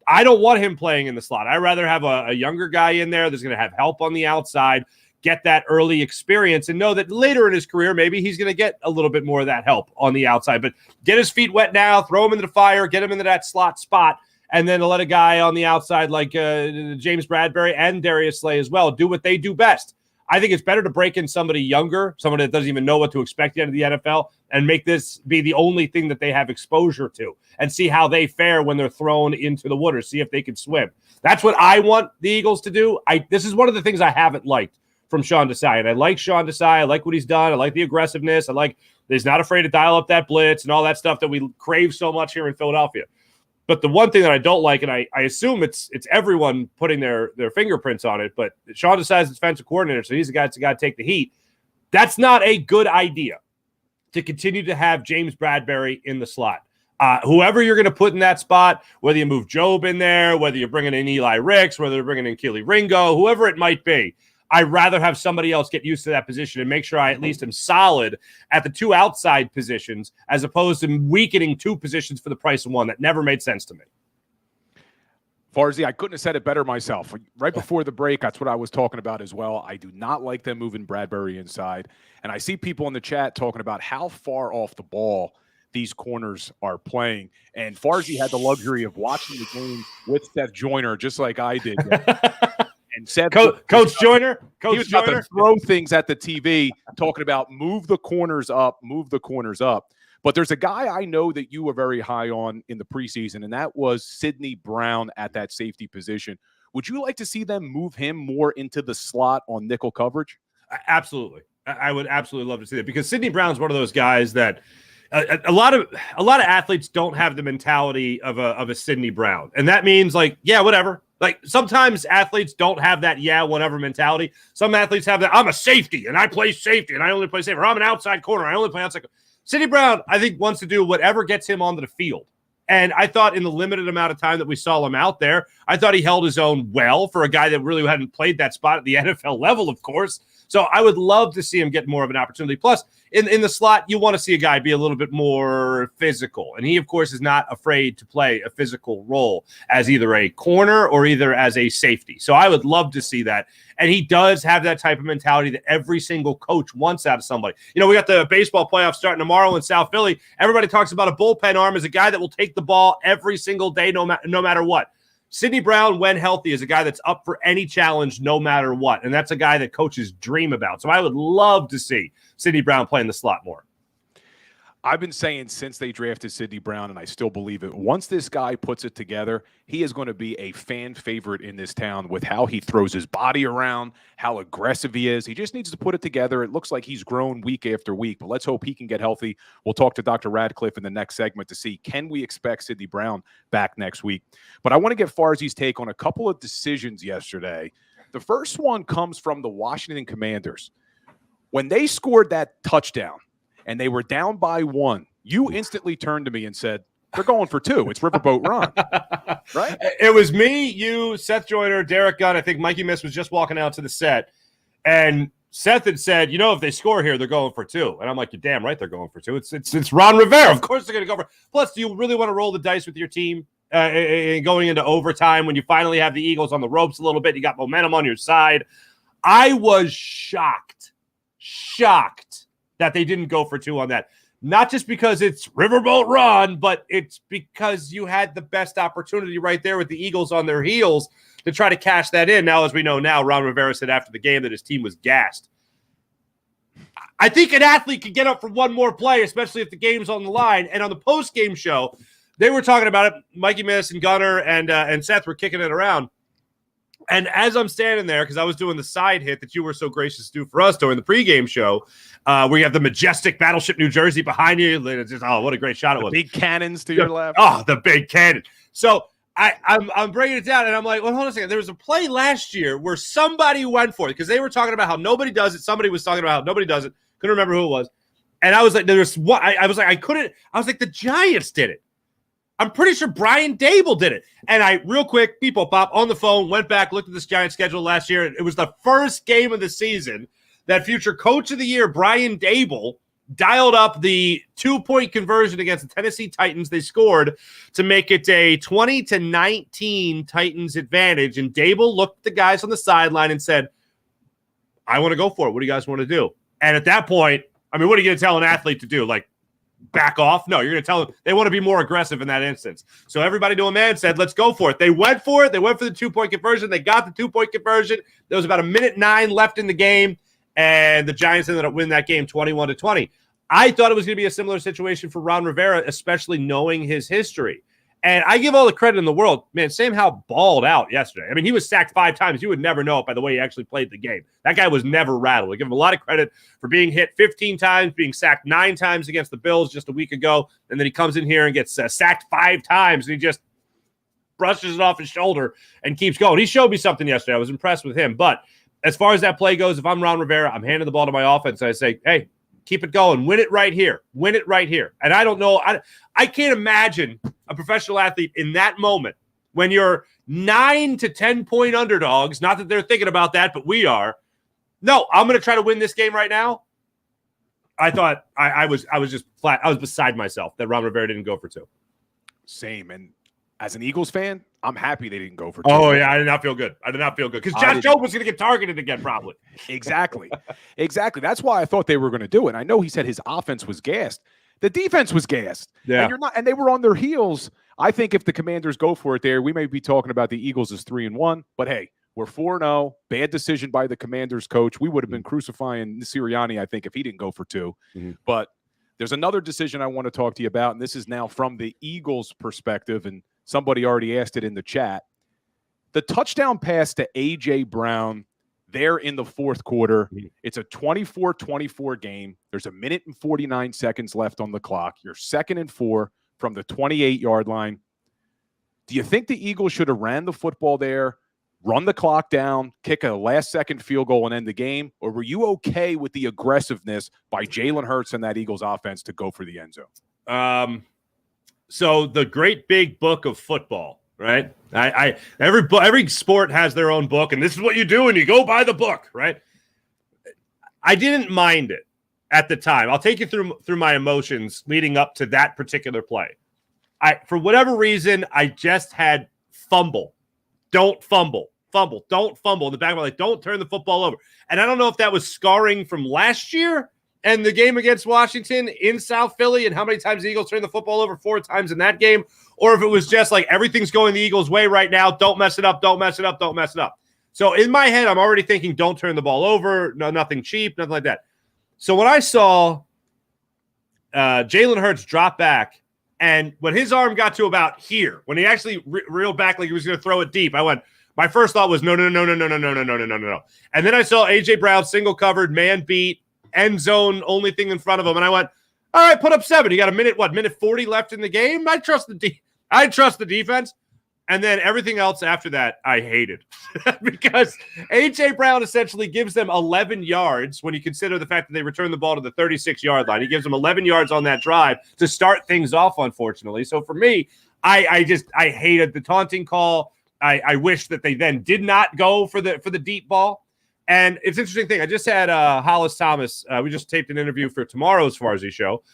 I don't want him playing in the slot. I'd rather have a younger guy in there that's going to have help on the outside, get that early experience, and know that later in his career, maybe he's going to get a little bit more of that help on the outside. But get his feet wet now, throw him into the fire, get him into that slot spot, and then let a guy on the outside like James Bradbury and Darius Slay as well do what they do best. I think it's better to break in somebody younger, somebody that doesn't even know what to expect yet of the NFL, and make this be the only thing that they have exposure to and see how they fare when they're thrown into the water, see if they can swim. That's what I want the Eagles to do. This is one of the things I haven't liked from Sean Desai. And I like Sean Desai. I like what he's done. I like the aggressiveness. I like that he's not afraid to dial up that blitz and all that stuff that we crave so much here in Philadelphia. But the one thing that I don't like, and I assume it's everyone putting their fingerprints on it, but Sean Desai is the defensive coordinator, so he's the guy that's got to take the heat. That's not a good idea to continue to have James Bradbury in the slot. Whoever you're going to put in that spot, whether you move Job in there, whether you're bringing in Eli Ricks, whether you're bringing in Keely Ringo, whoever it might be, I'd rather have somebody else get used to that position and make sure I at least am solid at the two outside positions as opposed to weakening two positions for the price of one. That never made sense to me. Farzy, I couldn't have said it better myself. Right before the break, that's what I was talking about as well. I do not like them moving Bradbury inside. And I see people in the chat talking about how far off the ball these corners are playing. And Farzy had the luxury of watching the game with Seth Joyner, just like I did. And Seth, Coach Joyner, he was about to throw things at the TV, talking about move the corners up. But there's a guy I know that you were very high on in the preseason, and that was Sidney Brown at that safety position. Would you like to see them move him more into the slot on nickel coverage? Absolutely. I would absolutely love to see that, because Sidney Brown's one of those guys that a lot of athletes don't have the mentality of a Sidney Brown. And that means, like, yeah, whatever. Like, sometimes athletes don't have that yeah, whatever mentality. Some athletes have that, I'm a safety and I play safety and I only play safety. Or I'm an outside corner, I only play outside. Sidney Brown, I think, wants to do whatever gets him onto the field. And I thought in the limited amount of time that we saw him out there, I thought he held his own well for a guy that really hadn't played that spot at the NFL level, of course. So I would love to see him get more of an opportunity. Plus, in the slot, you want to see a guy be a little bit more physical. And he, of course, is not afraid to play a physical role as either a corner or either as a safety. So I would love to see that. And he does have that type of mentality that every single coach wants out of somebody. You know, we got the baseball playoffs starting tomorrow in South Philly. Everybody talks about a bullpen arm as a guy that will take the ball every single day, no matter what. Sidney Brown, when healthy, is a guy that's up for any challenge no matter what. And that's a guy that coaches dream about. So I would love to see Sidney Brown play in the slot more. I've been saying since they drafted Sidney Brown, and I still believe it, once this guy puts it together, he is going to be a fan favorite in this town with how he throws his body around, how aggressive he is. He just needs to put it together. It looks like he's grown week after week, but let's hope he can get healthy. We'll talk to Dr. Radcliff in the next segment to see, can we expect Sidney Brown back next week? But I want to get Farzi's take on a couple of decisions yesterday. The first one comes from the Washington Commanders. When they scored that touchdown, and they were down by 1, you instantly turned to me and said, they're going for 2. It's Riverboat Ron. Right? It was me, you, Seth Joyner, Derek Gunn. I think Mikey Miss was just walking out to the set. And Seth had said, you know, if they score here, they're going for 2. And I'm like, you're damn right they're going for 2. It's Ron Rivera. Of course they're going to go for. Plus, do you really want to roll the dice with your team going into overtime when you finally have the Eagles on the ropes a little bit? You got momentum on your side. I was shocked that they didn't go for 2 on that. Not just because it's Riverboat Ron, but it's because you had the best opportunity right there with the Eagles on their heels to try to cash that in. Now, as we know now, Ron Rivera said after the game that his team was gassed. I think an athlete could get up for one more play, especially if the game's on the line. And on the post-game show, they were talking about it. Mikey Miss and Gunner and Seth were kicking it around. And as I'm standing there, because I was doing the side hit that you were so gracious to do for us during the pregame show, where you have the majestic Battleship New Jersey behind you. It's just, oh, what a great shot it was. Big cannons to your left. Oh, the big cannon. So I'm bringing it down, and I'm like, well, hold on a second. There was a play last year where somebody went for it because they were talking about how nobody does it. Somebody was talking about how nobody does it. Couldn't remember who it was. And I was like, there's what I was like, the Giants did it. I'm pretty sure Brian Dable did it. And I, real quick, people pop on the phone, went back, looked at this Giants schedule last year. It was the first game of the season that future coach of the year, Brian Dable, dialed up the 2-point conversion against the Tennessee Titans. They scored to make it a 20-19 Titans advantage. And Dable looked at the guys on the sideline and said, I want to go for it. What do you guys want to do? And at that point, I mean, what are you going to tell an athlete to do? Like, back off? No, you're going to tell them they want to be more aggressive in that instance. So everybody to a man said, let's go for it. They went for it. They went for the 2-point conversion. They got the 2-point conversion. There was about 1:09 left in the game, and the Giants ended up winning that game 21-20. I thought it was going to be a similar situation for Ron Rivera, especially knowing his history. And I give all the credit in the world. Man, Sam Howell balled out yesterday. I mean, he was sacked 5 times. You would never know it by the way he actually played the game. That guy was never rattled. I give him a lot of credit for being hit 15 times, being sacked 9 times against the Bills just a week ago. And then he comes in here and gets sacked 5 times, and he just brushes it off his shoulder and keeps going. He showed me something yesterday. I was impressed with him. But as far as that play goes, if I'm Ron Rivera, I'm handing the ball to my offense, and I say, hey, keep it going. Win it right here. Win it right here. And I don't know. I can't imagine a professional athlete in that moment when you're 9 to 10 point underdogs. Not that they're thinking about that, but we are. No, I'm going to try to win this game right now. I thought I was just flat. I was beside myself that Ron Rivera didn't go for 2. Same. And as an Eagles fan, I'm happy they didn't go for 2. Oh, yeah. I did not feel good. Because Josh Jobe was going to get targeted again, probably. Exactly. That's why I thought they were going to do it. I know he said his offense was gassed. The defense was gassed. Yeah. And they were on their heels. I think if the Commanders go for it there, we may be talking about the Eagles as 3-1. But, hey, we're 4-0. Bad decision by the Commanders coach. We would have been crucifying Sirianni, I think, if he didn't go for 2. Mm-hmm. But there's another decision I want to talk to you about, and this is now from the Eagles' perspective, and somebody already asked it in the chat. The touchdown pass to A.J. Brown there in the fourth quarter. It's a 24-24 game. There's 1:49 seconds left on the clock. You're 2nd and 4 from the 28-yard line. Do you think the Eagles should have ran the football there, run the clock down, kick a last-second field goal and end the game? Or were you okay with the aggressiveness by Jalen Hurts and that Eagles offense to go for the end zone? So the great big book of football, right? Every sport has their own book, and this is what you do when you go by the book, right? I didn't mind it at the time. I'll take you through my emotions leading up to that particular play. For whatever reason, I just had fumble. Don't fumble. Fumble. Don't fumble. In the back of my life, don't turn the football over. And I don't know if that was scarring from last year and the game against Washington in South Philly and how many times the Eagles turned the football over 4 times in that game, or if it was just like everything's going the Eagles' way right now. Don't mess it up. Don't mess it up. Don't mess it up. So in my head, I'm already thinking, don't turn the ball over. No, nothing cheap, nothing like that. So when I saw Jalen Hurts drop back, and when his arm got to about here, when he actually reeled back like he was going to throw it deep, I went, my first thought was no. And then I saw A.J. Brown single covered, man beat, end zone, only thing in front of him. And I went, all right, put up 7. You got minute 40 left in the game? I trust the defense. And then everything else after that, I hated because A.J. Brown essentially gives them 11 yards when you consider the fact that they return the ball to the 36-yard line. He gives them 11 yards on that drive to start things off, unfortunately. So for me, I hated the taunting call. I wish that they then did not go for the deep ball. And it's an interesting thing. I just had Hollis Thomas. We just taped an interview for tomorrow's Farzy show.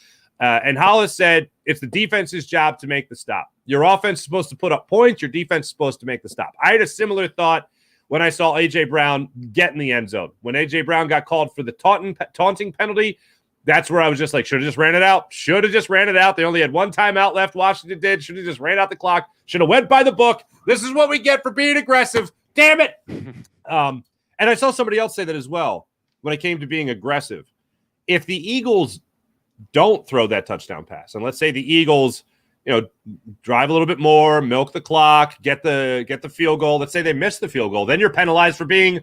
And Hollis said it's the defense's job to make the stop. Your offense is supposed to put up points. Your defense is supposed to make the stop. I had a similar thought when I saw A.J. Brown get in the end zone. When A.J. Brown got called for the taunting penalty, that's where I was just like, should have just ran it out. Should have just ran it out. They only had 1 timeout left. Washington did. Should have just ran out the clock. Should have went by the book. This is what we get for being aggressive. Damn it. And I saw somebody else say that as well when it came to being aggressive. if the Eagles don't throw that touchdown pass, and let's say the Eagles, drive a little bit more, milk the clock, get the field goal. Let's say they miss the field goal, then you're penalized for being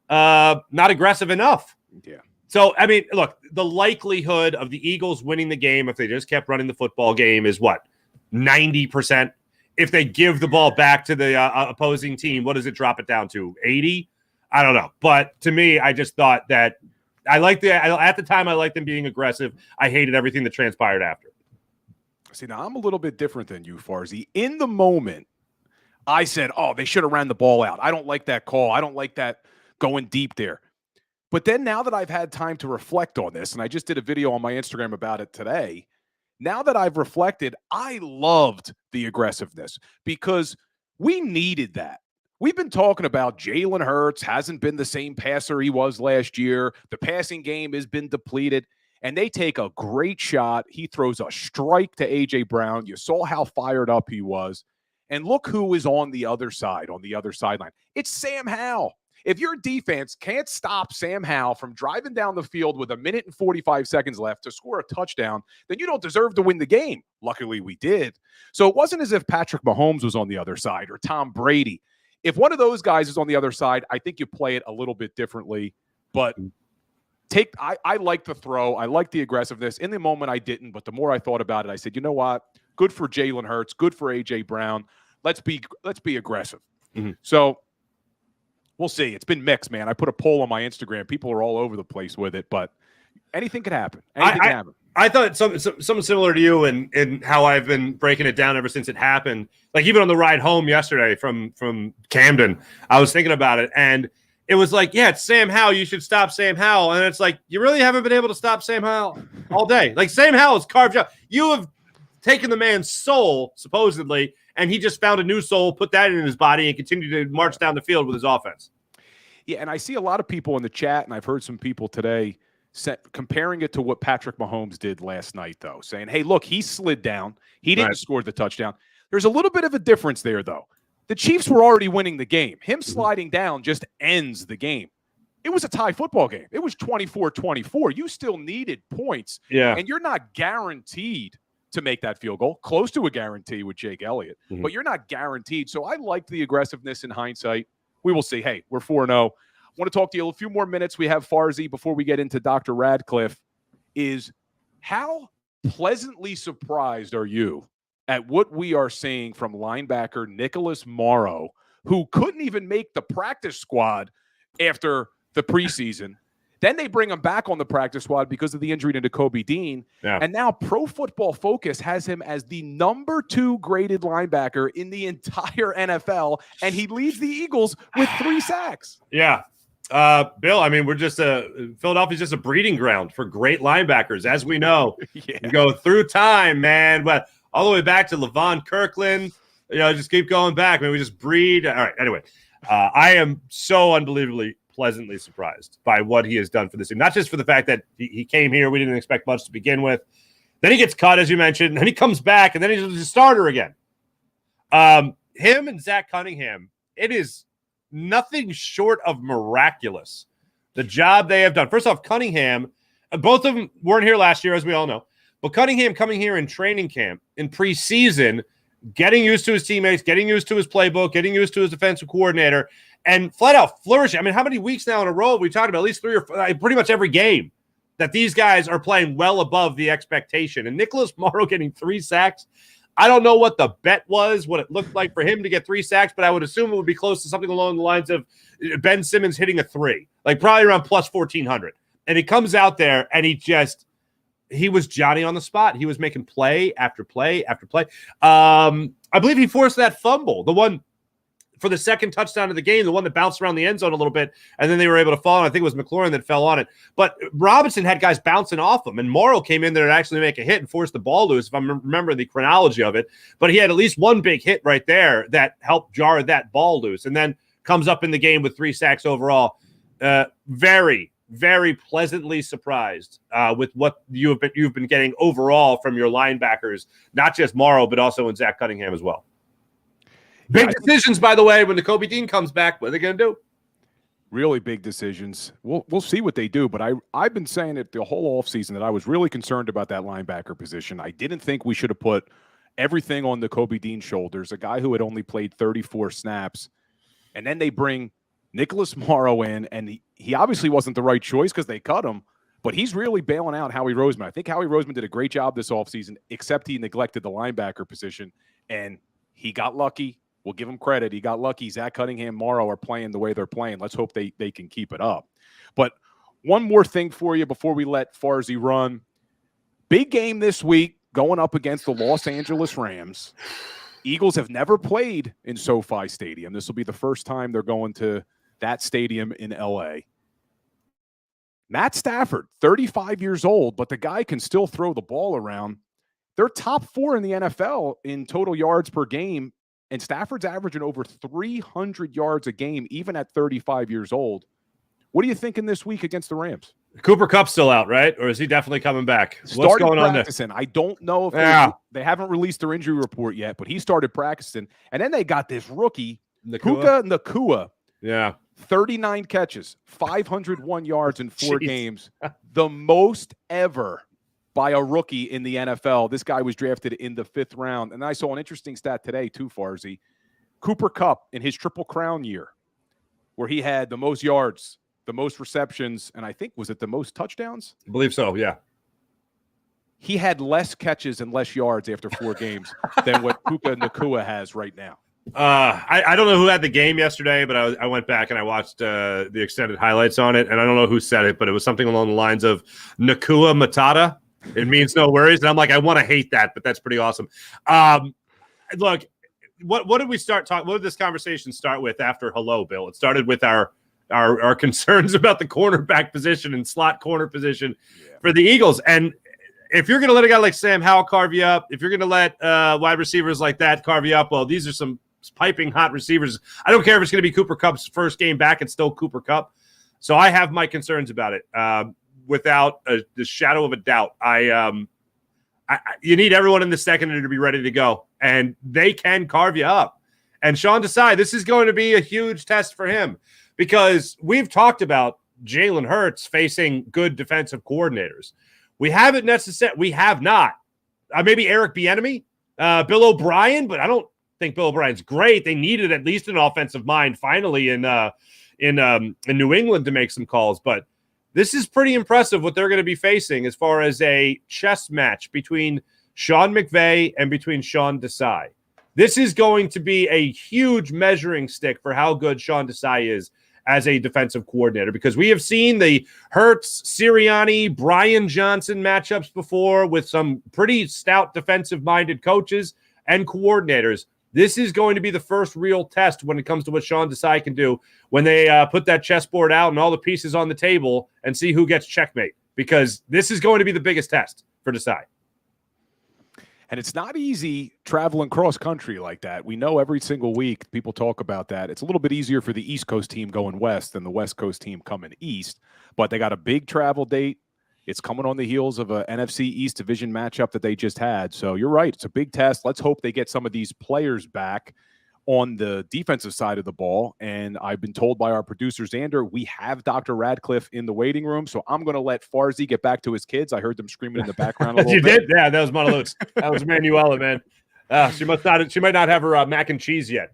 not aggressive enough. Yeah. So, I mean, look, the likelihood of the Eagles winning the game if they just kept running the football game is what? 90%. If they give the ball back to the opposing team, what does it drop it down to? 80? I don't know. But to me, I just thought that at the time, I liked them being aggressive. I hated everything that transpired after. See, now I'm a little bit different than you, Farzy. In the moment, I said, oh, they should have ran the ball out. I don't like that call. I don't like that going deep there. But then now that I've had time to reflect on this, and I just did a video on my Instagram about it today, now that I've reflected, I loved the aggressiveness because we needed that. We've been talking about Jalen Hurts hasn't been the same passer he was last year. The passing game has been depleted, and they take a great shot. He throws a strike to A.J. Brown. You saw how fired up he was. And look who is on the other side, on the other sideline. It's Sam Howell. If your defense can't stop Sam Howell from driving down the field with 1 minute and 45 seconds left to score a touchdown, then you don't deserve to win the game. Luckily, we did. So it wasn't as if Patrick Mahomes was on the other side or Tom Brady. If one of those guys is on the other side, I think you play it a little bit differently. But I like the throw. I like the aggressiveness. In the moment, I didn't. But the more I thought about it, I said, you know what? Good for Jalen Hurts. Good for A.J. Brown. Let's be aggressive. Mm-hmm. So we'll see. It's been mixed, man. I put a poll on my Instagram. People are all over the place with it, but anything could happen. Anything can happen. I thought something similar to you and how I've been breaking it down ever since it happened. Like even on the ride home yesterday from Camden, I was thinking about it, and it was like, yeah, it's Sam Howell. You should stop Sam Howell. And it's like, you really haven't been able to stop Sam Howell all day. Like Sam Howell is carved out. You have taken the man's soul, supposedly, and he just found a new soul, put that in his body, and continued to march down the field with his offense. Yeah, and I see a lot of people in the chat, and I've heard some people today comparing it to what Patrick Mahomes did last night, though, saying, hey, look, he slid down. He didn't score the touchdown. There's a little bit of a difference there, though. The Chiefs were already winning the game. Him sliding down just ends the game. It was a tie football game. It was 24-24. You still needed points. Yeah. And you're not guaranteed to make that field goal. Close to a guarantee with Jake Elliott. Mm-hmm. But you're not guaranteed. So I liked the aggressiveness in hindsight. We will see. Hey, we're 4-0. I want to talk to you a few more minutes. We have Farzy before we get into Dr. Radcliff. Is how pleasantly surprised are you at what we are seeing from linebacker Nicholas Morrow, who couldn't even make the practice squad after the preseason? Then they bring him back on the practice squad because of the injury to Nakobe Dean. Yeah. And now Pro Football Focus has him as the number 2 graded linebacker in the entire NFL, and he leads the Eagles with 3 sacks. Yeah. Bill, I mean, Philadelphia's just a breeding ground for great linebackers, as we know. Yeah. You go through time, man, but all the way back to Levon Kirkland, just keep going back. I mean, we just breed. All right, anyway, I am so unbelievably pleasantly surprised by what he has done for this team. Not just for the fact that he came here, we didn't expect much to begin with. Then he gets cut, as you mentioned, and then he comes back, and then he's a starter again. Him and Zach Cunningham, it is nothing short of miraculous, the job they have done. First off, Cunningham, both of them weren't here last year, as we all know, but Cunningham coming here in training camp, in preseason, getting used to his teammates, getting used to his playbook, getting used to his defensive coordinator, and flat out flourishing. I mean, how many weeks now in a row we talked about at least 3 or 4, pretty much every game, that these guys are playing well above the expectation. And Nicholas Morrow getting 3 sacks, I don't know what the bet was, what it looked like for him to get 3 sacks, but I would assume it would be close to something along the lines of Ben Simmons hitting a 3, like probably around plus 1,400. And he comes out there and he was Johnny on the spot. He was making play after play after play. I believe he forced that fumble, the one for the second touchdown of the game, the one that bounced around the end zone a little bit, and then they were able to fall. And I think it was McLaurin that fell on it. But Robinson had guys bouncing off him, and Morrow came in there to actually make a hit and force the ball loose, if I remember the chronology of it. But he had at least one big hit right there that helped jar that ball loose, and then comes up in the game with 3 sacks overall. Very, very pleasantly surprised with what you've been getting overall from your linebackers, not just Morrow, but also in Zach Cunningham as well. Big decisions, by the way, when Nakobe Dean comes back. What are they going to do? Really big decisions. We'll see what they do, but I've been saying it the whole offseason that I was really concerned about that linebacker position. I didn't think we should have put everything on the Kobe Dean shoulders, a guy who had only played 34 snaps. And then they bring Nicholas Morrow in, and he obviously wasn't the right choice because they cut him, but he's really bailing out Howie Roseman. I think Howie Roseman did a great job this offseason, except he neglected the linebacker position, and he got lucky. We'll give him credit. He got lucky. Zach Cunningham, Morrow are playing the way they're playing. Let's hope they can keep it up. But one more thing for you before we let Farzy run. Big game this week going up against the Los Angeles Rams. Eagles have never played in SoFi Stadium. This will be the first time they're going to that stadium in L.A. Matt Stafford, 35 years old, but the guy can still throw the ball around. They're top 4 in the NFL in total yards per game. And Stafford's averaging over 300 yards a game, even at 35 years old. What are you thinking this week against the Rams? Cooper Kupp's still out, right? Or is he definitely coming back? What's going on there? I don't know if they haven't released their injury report yet, but he started practicing. And then they got this rookie, Puka Nacua. Yeah. 39 catches, 501 yards in 4 games. The most ever by a rookie in the NFL. This guy was drafted in the 5th round. And I saw an interesting stat today too, Farzy. Cooper Kupp in his Triple Crown year, where he had the most yards, the most receptions, and I think, was it the most touchdowns? I believe so, yeah. He had less catches and less yards after 4 games than what Puka Nacua has right now. I don't know who had the game yesterday, but I went back and I watched the extended highlights on it, and I don't know who said it, but it was something along the lines of Nacua Matata. It means no worries. And I'm like, I want to hate that, but that's pretty awesome. Look, what did we start talking? What did this conversation start with after hello, Bill? It started with our concerns about the cornerback position and slot corner position for the Eagles. And if you're going to let a guy like Sam Howell carve you up, if you're going to let wide receivers like that carve you up, well, these are some piping hot receivers. I don't care if it's going to be Cooper Kupp's first game back. It's still Cooper Kupp. So I have my concerns about it. Without the shadow of a doubt, you need everyone in the secondary to be ready to go, and they can carve you up. And Sean Desai, this is going to be a huge test for him because we've talked about Jalen Hurts facing good defensive coordinators. We haven't necessarily. We have not. Maybe Eric Bieniemy, Bill O'Brien, but I don't think Bill O'Brien's great. They needed at least an offensive mind finally in New England to make some calls, but. This is pretty impressive what they're going to be facing as far as a chess match between Sean McVay and between Sean Desai. This is going to be a huge measuring stick for how good Sean Desai is as a defensive coordinator because we have seen the Hurts, Sirianni, Brian Johnson matchups before with some pretty stout defensive-minded coaches and coordinators. This is going to be the first real test when it comes to what Sean Desai can do when they put that chessboard out and all the pieces on the table and see who gets checkmate, because this is going to be the biggest test for Desai. And it's not easy traveling cross country like that. We know every single week people talk about that. It's a little bit easier for the East Coast team going west than the West Coast team coming east, but they got a big travel date. It's coming on the heels of a NFC East division matchup that they just had. So you're right. It's a big test. Let's hope they get some of these players back on the defensive side of the ball. And I've been told by our producer, Xander, we have Dr. Radcliff in the waiting room. So I'm going to let Farzy get back to his kids. I heard them screaming in the background a little bit. You did? Yeah, that was Monaluz. That was Manuela, man. She might not have her mac and cheese yet.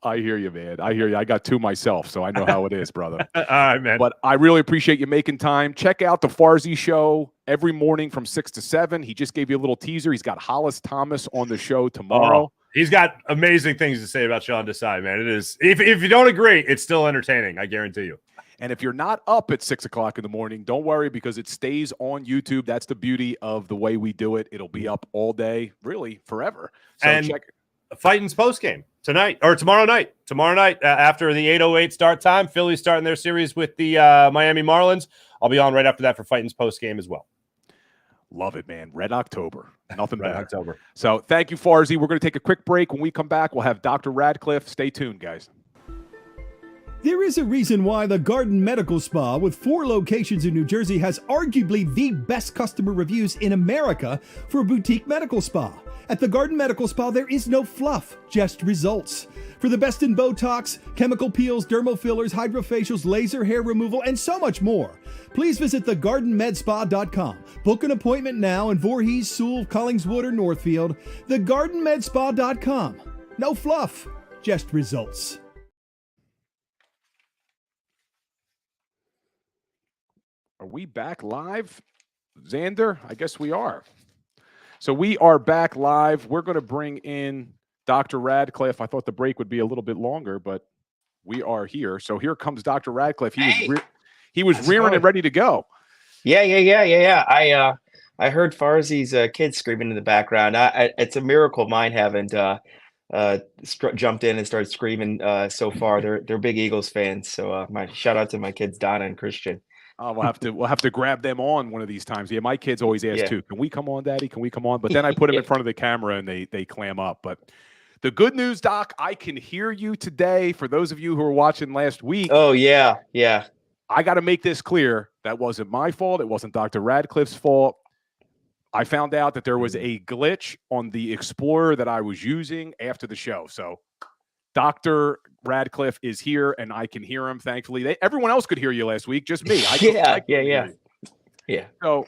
I hear you, man. I hear you. I got 2 myself, so I know how it is, brother. All right, man. But I really appreciate you making time. Check out the Farzy show every morning from 6 to 7. He just gave you a little teaser. He's got Hollis Thomas on the show tomorrow. Oh, he's got amazing things to say about Sean Desai, man. It is. If you don't agree, it's still entertaining. I guarantee you. And if you're not up at 6 o'clock in the morning, don't worry because it stays on YouTube. That's the beauty of the way we do it. It'll be up all day, really, forever. So and check. Fighting's postgame tonight or tomorrow night. Tomorrow night after the 8:08 start time, Phillies starting their series with the Miami Marlins. I'll be on right after that for Fighting's postgame as well. Love it, man. Red October. Nothing Red better. October. So thank you, Farzy. We're going to take a quick break. When we come back, we'll have Dr. Radcliff. Stay tuned, guys. There is a reason why the Garden Medical Spa, with 4 locations in New Jersey, has arguably the best customer reviews in America for a boutique medical spa. At the Garden Medical Spa, there is no fluff, just results. For the best in Botox, chemical peels, dermal fillers, hydrofacials, laser hair removal, and so much more, please visit thegardenmedspa.com. Book an appointment now in Voorhees, Sewell, Collingswood, or Northfield. Thegardenmedspa.com. No fluff, just results. Are we back live, Xander? I guess we are. So we are back live. We're going to bring in Dr. Radcliff. I thought the break would be a little bit longer, but we are here. So here comes Dr. Radcliff. He was rearing and ready to go. Yeah. I heard Farzi's kids screaming in the background. It's a miracle mine haven't jumped in and started screaming so far. They're big Eagles fans. So my shout out to my kids, Donna and Christian. We'll have to grab them on one of these times. Yeah, my kids always ask too, can we come on, Daddy? Can we come on? But then I put them in front of the camera and they clam up. But the good news, Doc, I can hear you today. For those of you who were watching last week. Oh, yeah. I got to make this clear. That wasn't my fault. It wasn't Dr. Radcliffe's fault. I found out that there was a glitch on the Explorer that I was using after the show. So Dr. Radcliff is here, and I can hear him, thankfully. Everyone else could hear you last week, just me. Yeah. So,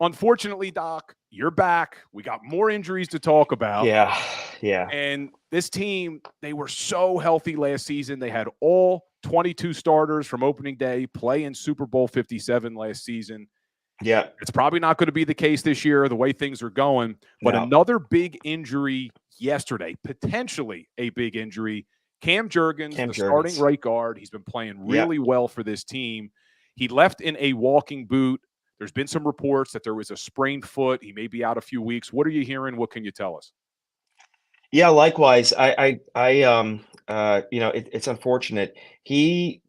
unfortunately, Doc, you're back. We got more injuries to talk about. Yeah. And this team, they were so healthy last season. They had all 22 starters from opening day play in Super Bowl 57 last season. Yeah. It's probably not going to be the case this year, the way things are going. But another big injury yesterday, potentially a big injury. Cam Jurgens, starting right guard. He's been playing really well for this team. He left in a walking boot. There's been some reports that there was a sprained foot. He may be out a few weeks. What are you hearing? What can you tell us? Yeah, likewise. It's unfortunate. He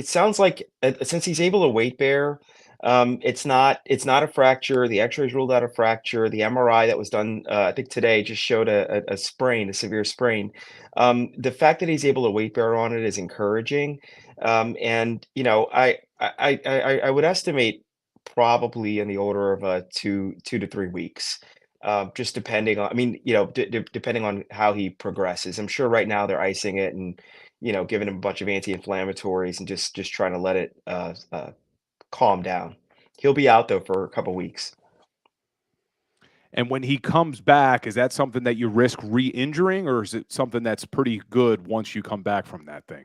sounds like since he's able to weight bear, it's not a fracture. The X-rays ruled out a fracture. The MRI that was done, I think today, just showed a sprain, a severe sprain. The fact that he's able to weight bear on it is encouraging. I would estimate probably in the order of 2 to 3 weeks. Just depending on, depending on how he progresses. I'm sure right now they're icing it and, giving him a bunch of anti-inflammatories and just trying to let it calm down. He'll be out though for a couple weeks. And when he comes back, is that something that you risk re-injuring, or is it something that's pretty good once you come back from that thing?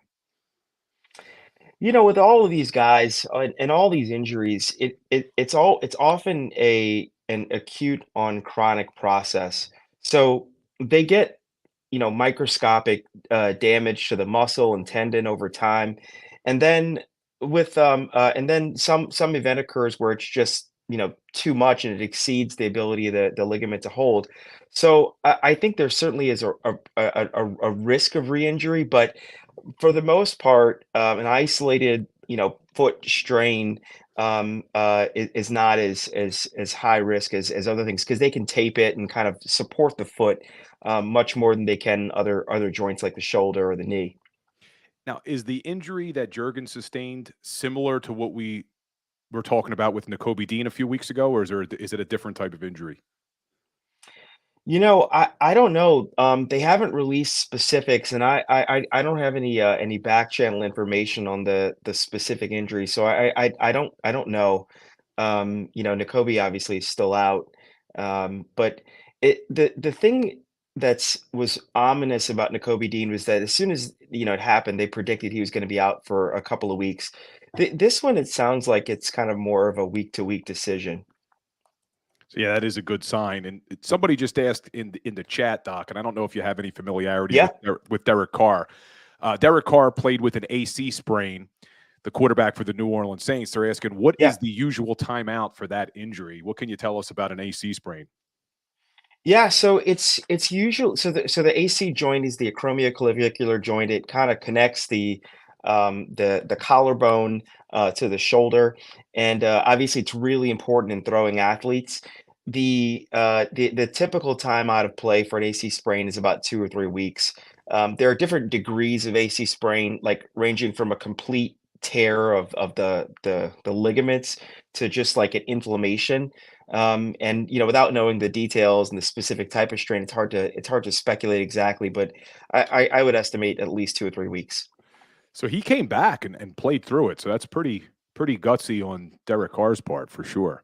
With all of these guys and all these injuries, it's often an acute on chronic process. So they get, microscopic damage to the muscle and tendon over time. And then some event occurs where it's just, too much and it exceeds the ability of the ligament to hold. So I think there certainly is a risk of re-injury, but for the most part, an isolated, foot strain is not as high risk as other things, because they can tape it and kind of support the foot much more than they can other joints like the shoulder or the knee. Now, is the injury that Jurgens sustained similar to what we were talking about with Nakobe Dean a few weeks ago, or is it a different type of injury? I don't know. They haven't released specifics, and I don't have any back channel information on the specific injury, so I don't know. Nakobe obviously is still out, but the thing was ominous about Nakobe Dean was that as soon as it happened, they predicted he was going to be out for a couple of weeks. This one, it sounds like it's kind of more of a week-to-week decision. So yeah, that is a good sign. And somebody just asked in the chat, Doc, and I don't know if you have any familiarity with Derek Carr. Derek Carr played with an AC sprain, the quarterback for the New Orleans Saints. They're asking, what is the usual timeout for that injury? What can you tell us about an AC sprain? Yeah, so it's usual. So the AC joint is the acromioclavicular joint. It kind of connects the collarbone to the shoulder, and obviously it's really important in throwing athletes. The typical time out of play for an AC sprain is about 2 or 3 weeks. There are different degrees of AC sprain, like ranging from a complete tear of the ligaments to just like an inflammation. And without knowing the details and the specific type of strain, it's hard to speculate exactly, but I would estimate at least 2 or 3 weeks. So he came back and played through it. So that's pretty gutsy on Derek Carr's part for sure.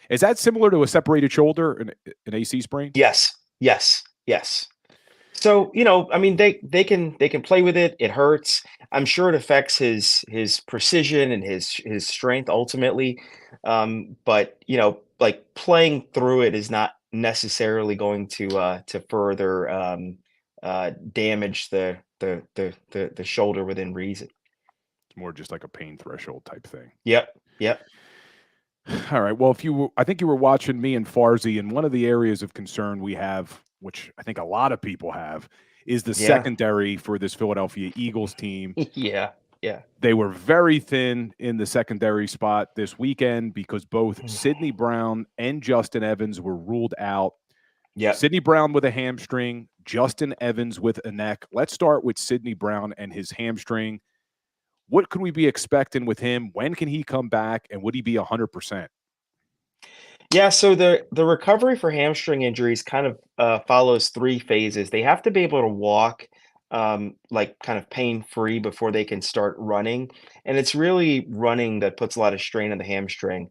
Is that similar to a separated shoulder, an AC sprain? Yes, yes, yes. So, I mean, they can play with it. It hurts. I'm sure it affects his precision and his strength ultimately. But like playing through it is not necessarily going to further damage the shoulder within reason. It's more just like a pain threshold type thing. Yep. Yep. All right. Well, I think you were watching me and Farzy, and one of the areas of concern we have, which I think a lot of people have, is the secondary for this Philadelphia Eagles team. Yeah. They were very thin in the secondary spot this weekend because both Sidney Brown and Justin Evans were ruled out. Yeah. Sidney Brown with a hamstring, Justin Evans with a neck. Let's start with Sidney Brown and his hamstring. What could we be expecting with him? When can he come back? And would he be 100%? Yeah, so the recovery for hamstring injuries kind of follows 3 phases. They have to be able to walk like kind of pain-free before they can start running. And it's really running that puts a lot of strain on the hamstring.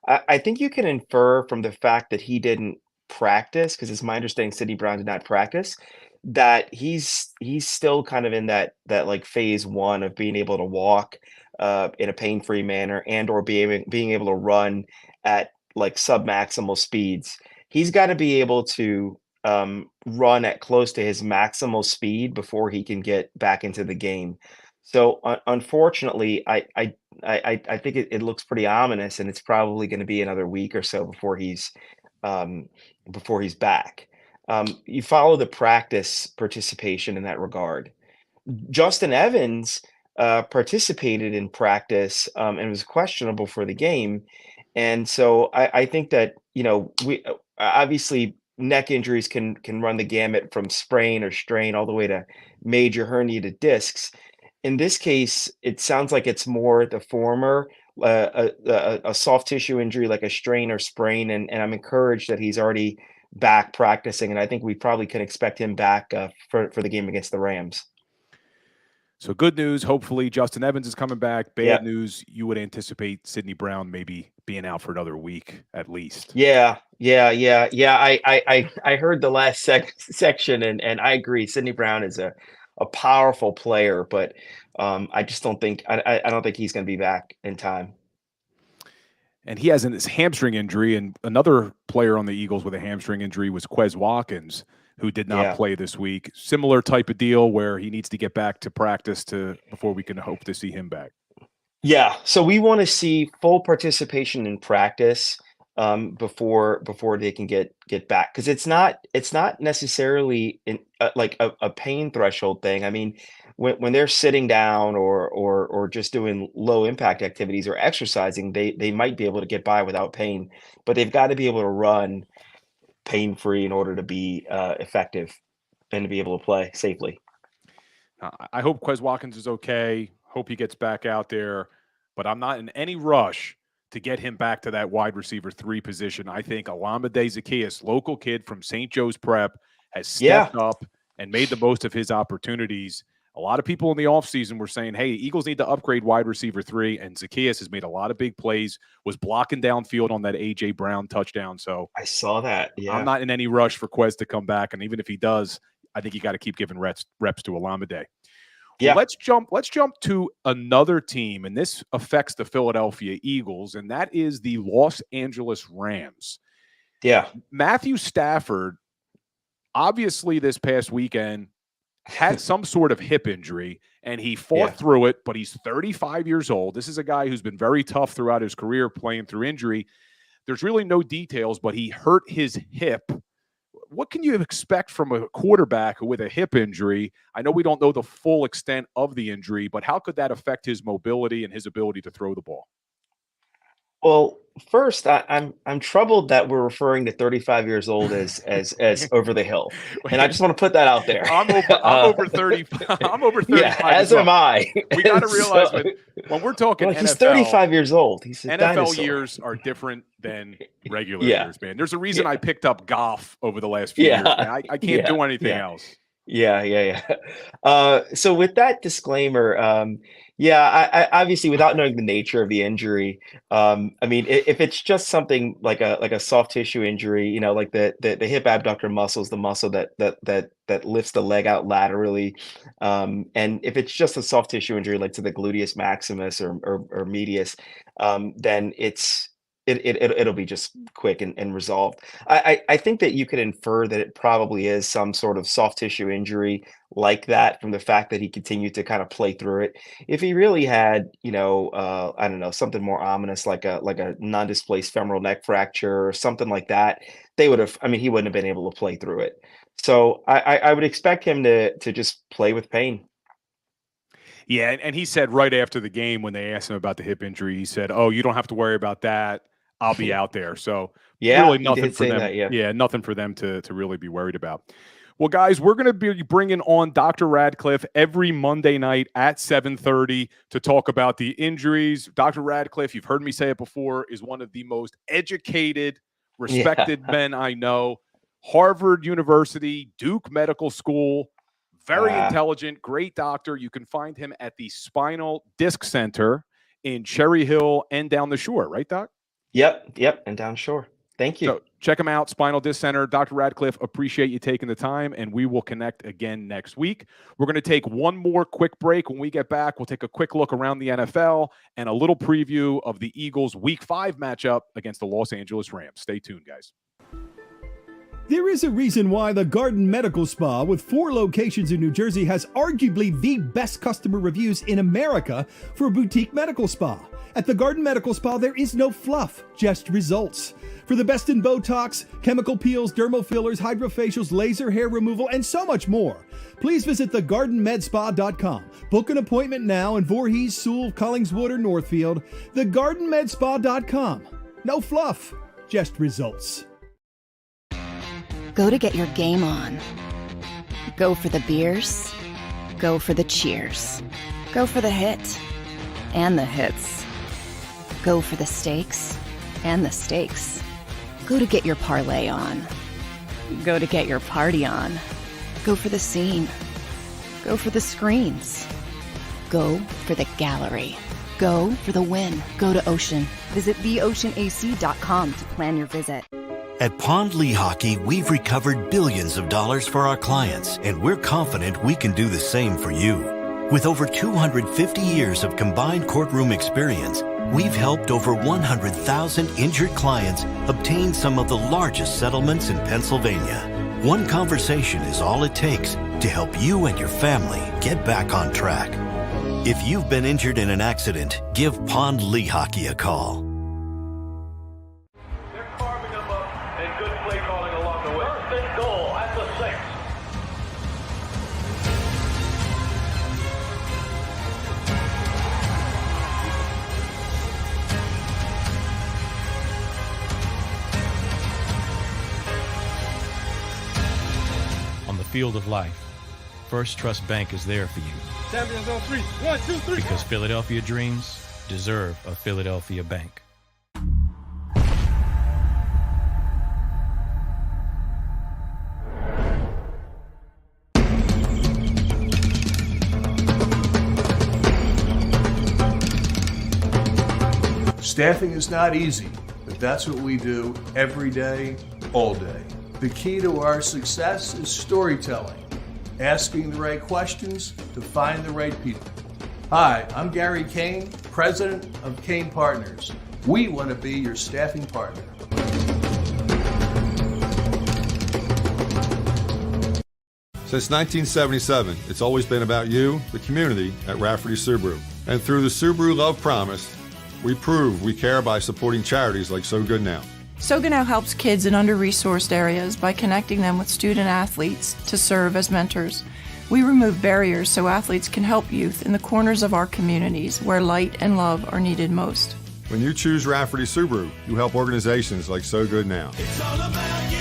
I think you can infer from the fact that he didn't practice, because it's my understanding Sidney Brown did not practice, that he's still kind of in that like phase 1 of being able to walk in a pain-free manner and or being able to run at like submaximal speeds. He's got to be able to run at close to his maximal speed before he can get back into the game. So unfortunately, I think it looks pretty ominous, and it's probably going to be another week or so before he's back. You follow the practice participation in that regard. Justin Evans participated in practice and was questionable for the game. And so I think that, we obviously neck injuries can run the gamut from sprain or strain all the way to major herniated discs. In this case, it sounds like it's more the former, a soft tissue injury like a strain or sprain. And I'm encouraged that he's already back practicing. And I think we probably can expect him back for the game against the Rams. So good news. Hopefully Justin Evans is coming back. Bad news. You would anticipate Sidney Brown maybe being out for another week at least. Yeah. I heard the last section and I agree. Sidney Brown is a powerful player, but I just don't think I don't think he's going to be back in time. And he has his hamstring injury, and another player on the Eagles with a hamstring injury was Quez Watkins, who did not play this week. Similar type of deal where he needs to get back to practice before we can hope to see him back. Yeah, so we want to see full participation in practice before they can get back, because it's not necessarily like a pain threshold thing. I mean, when they're sitting down or just doing low impact activities or exercising, they might be able to get by without pain, but they've got to be able to run pain-free in order to be effective and to be able to play safely. I hope Quez Watkins is okay. Hope he gets back out there, but I'm not in any rush to get him back to that wide receiver 3 position. I think Olamide Zaccheaus, local kid from St. Joe's Prep, has stepped up and made the most of his opportunities. A lot of people in the offseason were saying, hey, Eagles need to upgrade wide receiver 3, and Zaccheaus has made a lot of big plays, was blocking downfield on that A.J. Brown touchdown. So I saw that. Yeah. I'm not in any rush for Quez to come back, and even if he does, I think you got to keep giving reps to Olamide. Yeah. Let's jump to another team, and this affects the Philadelphia Eagles, and that is the Los Angeles Rams. Yeah. Matthew Stafford, obviously this past weekend, had some sort of hip injury, and he fought through it, but he's 35 years old. This is a guy who's been very tough throughout his career playing through injury. There's really no details, but he hurt his hip. What can you expect from a quarterback with a hip injury? I know we don't know the full extent of the injury, but how could that affect his mobility and his ability to throw the ball? Well, first, I'm troubled that we're referring to 35 years old as over the hill, and I just want to put that out there. I'm over 30. I'm over 35. Yeah, as am I. We got to realize when we're talking NFL, he's 35 years old. He's a NFL dinosaur. years are different than regular Yeah. years, man. There's a reason I picked up golf over the last few years. Man. I can't do anything else. Yeah. So with that disclaimer, I obviously, without knowing the nature of the injury, I mean, if it's just something like a soft tissue injury, you know, like the hip abductor muscle is the muscle that lifts the leg out laterally, and if it's just a soft tissue injury like to the gluteus maximus or medius, then it'll be just quick and resolved. I think that you could infer that it probably is some sort of soft tissue injury like that from the fact that he continued to kind of play through it. If he really had, I don't know, something more ominous like a non-displaced femoral neck fracture or something like that, he wouldn't have been able to play through it. So I would expect him to just play with pain. Yeah, and he said right after the game when they asked him about the hip injury, he said, "Oh, you don't have to worry about that. I'll be out there." So really nothing for them. That, nothing for them to really be worried about. Well, guys, we're going to be bringing on Dr. Radcliff every Monday night at 7:30 to talk about the injuries. Dr. Radcliff, you've heard me say it before, is one of the most educated, respected men I know. Harvard University, Duke Medical School, very intelligent, great doctor. You can find him at the Spinal Disc Center in Cherry Hill and down the shore, right, Doc? Yep, and down shore. Thank you. So check him out, Spinal Disc Center. Dr. Radcliff, appreciate you taking the time, and we will connect again next week. We're going to take one more quick break. When we get back, we'll take a quick look around the NFL and a little preview of the Eagles' Week 5 matchup against the Los Angeles Rams. Stay tuned, guys. There is a reason why the Garden Medical Spa, with 4 locations in New Jersey, has arguably the best customer reviews in America for a boutique medical spa. At the Garden Medical Spa, there is no fluff, just results. For the best in Botox, chemical peels, dermal fillers, hydrofacials, laser hair removal, and so much more, please visit thegardenmedspa.com. Book an appointment now in Voorhees, Sewell, Collingswood, or Northfield. Thegardenmedspa.com. No fluff, just results. Go to get your game on. Go for the beers. Go for the cheers. Go for the hit and the hits. Go for the stakes and the stakes. Go to get your parlay on. Go to get your party on. Go for the scene. Go for the screens. Go for the gallery. Go for the win. Go to Ocean. Visit theoceanac.com to plan your visit. At Pond Lehocky, we've recovered billions of dollars for our clients, and we're confident we can do the same for you. With over 250 years of combined courtroom experience, we've helped over 100,000 injured clients obtain some of the largest settlements in Pennsylvania. One conversation is all it takes to help you and your family get back on track. If you've been injured in an accident, give Pond Lehocky a call. Field of life, First Trust Bank is there for you. Champions on 3. 1, 2, 3. Because Philadelphia dreams deserve a Philadelphia bank. Staffing is not easy, but that's what we do every day, all day. The key to our success is storytelling, asking the right questions to find the right people. Hi, I'm Gary Kane, president of Kane Partners. We want to be your staffing partner. Since 1977, it's always been about you, the community, at Rafferty Subaru. And through the Subaru Love Promise, we prove we care by supporting charities like So Good Now. So Good Now helps kids in under-resourced areas by connecting them with student athletes to serve as mentors. We remove barriers so athletes can help youth in the corners of our communities where light and love are needed most. When you choose Rafferty Subaru, you help organizations like So Good Now. It's all about you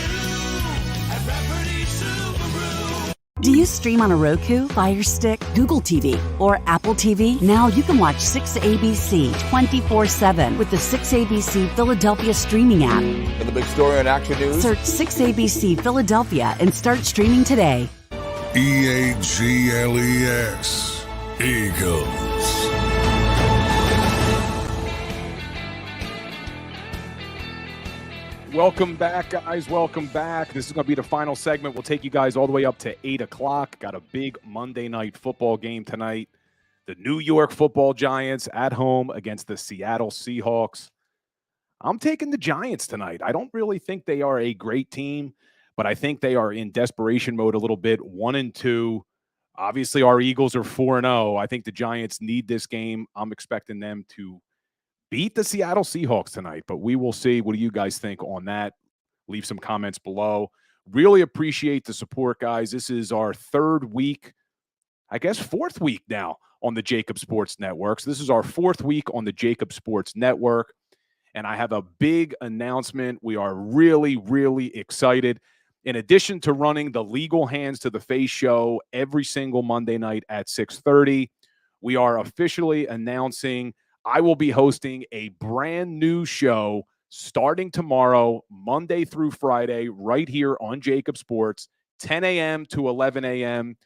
at Rafferty Subaru. Do you stream on a Roku, Fire Stick, Google TV, or Apple TV? Now you can watch 6ABC 24/7 with the 6ABC Philadelphia streaming app. And the big story on Action News? Search 6ABC Philadelphia and start streaming today. EAGLES. Eagles. Welcome back, guys. Welcome back. This is going to be the final segment. We'll take you guys all the way up to 8 o'clock. Got a big Monday night football game tonight. The New York Football Giants at home against the Seattle Seahawks. I'm taking the Giants tonight. I don't really think they are a great team, but I think they are in desperation mode a little bit, 1-2. Obviously, our Eagles are 4-0. I think the Giants need this game. I'm expecting them to beat the Seattle Seahawks tonight, but we will see. What do you guys think on that? Leave some comments below. Really appreciate the support, guys. This is our third week, I guess fourth week now on the JAKIB Sports Network. So this is our fourth week on the JAKIB Sports Network, and I have a big announcement. We are really, really excited. In addition to running the Legal Hands to the Face show every single Monday night at 6:30, we are officially announcing I will be hosting a brand new show starting tomorrow, Monday through Friday, right here on JAKIB Sports, 10 a.m. to 11 a.m.,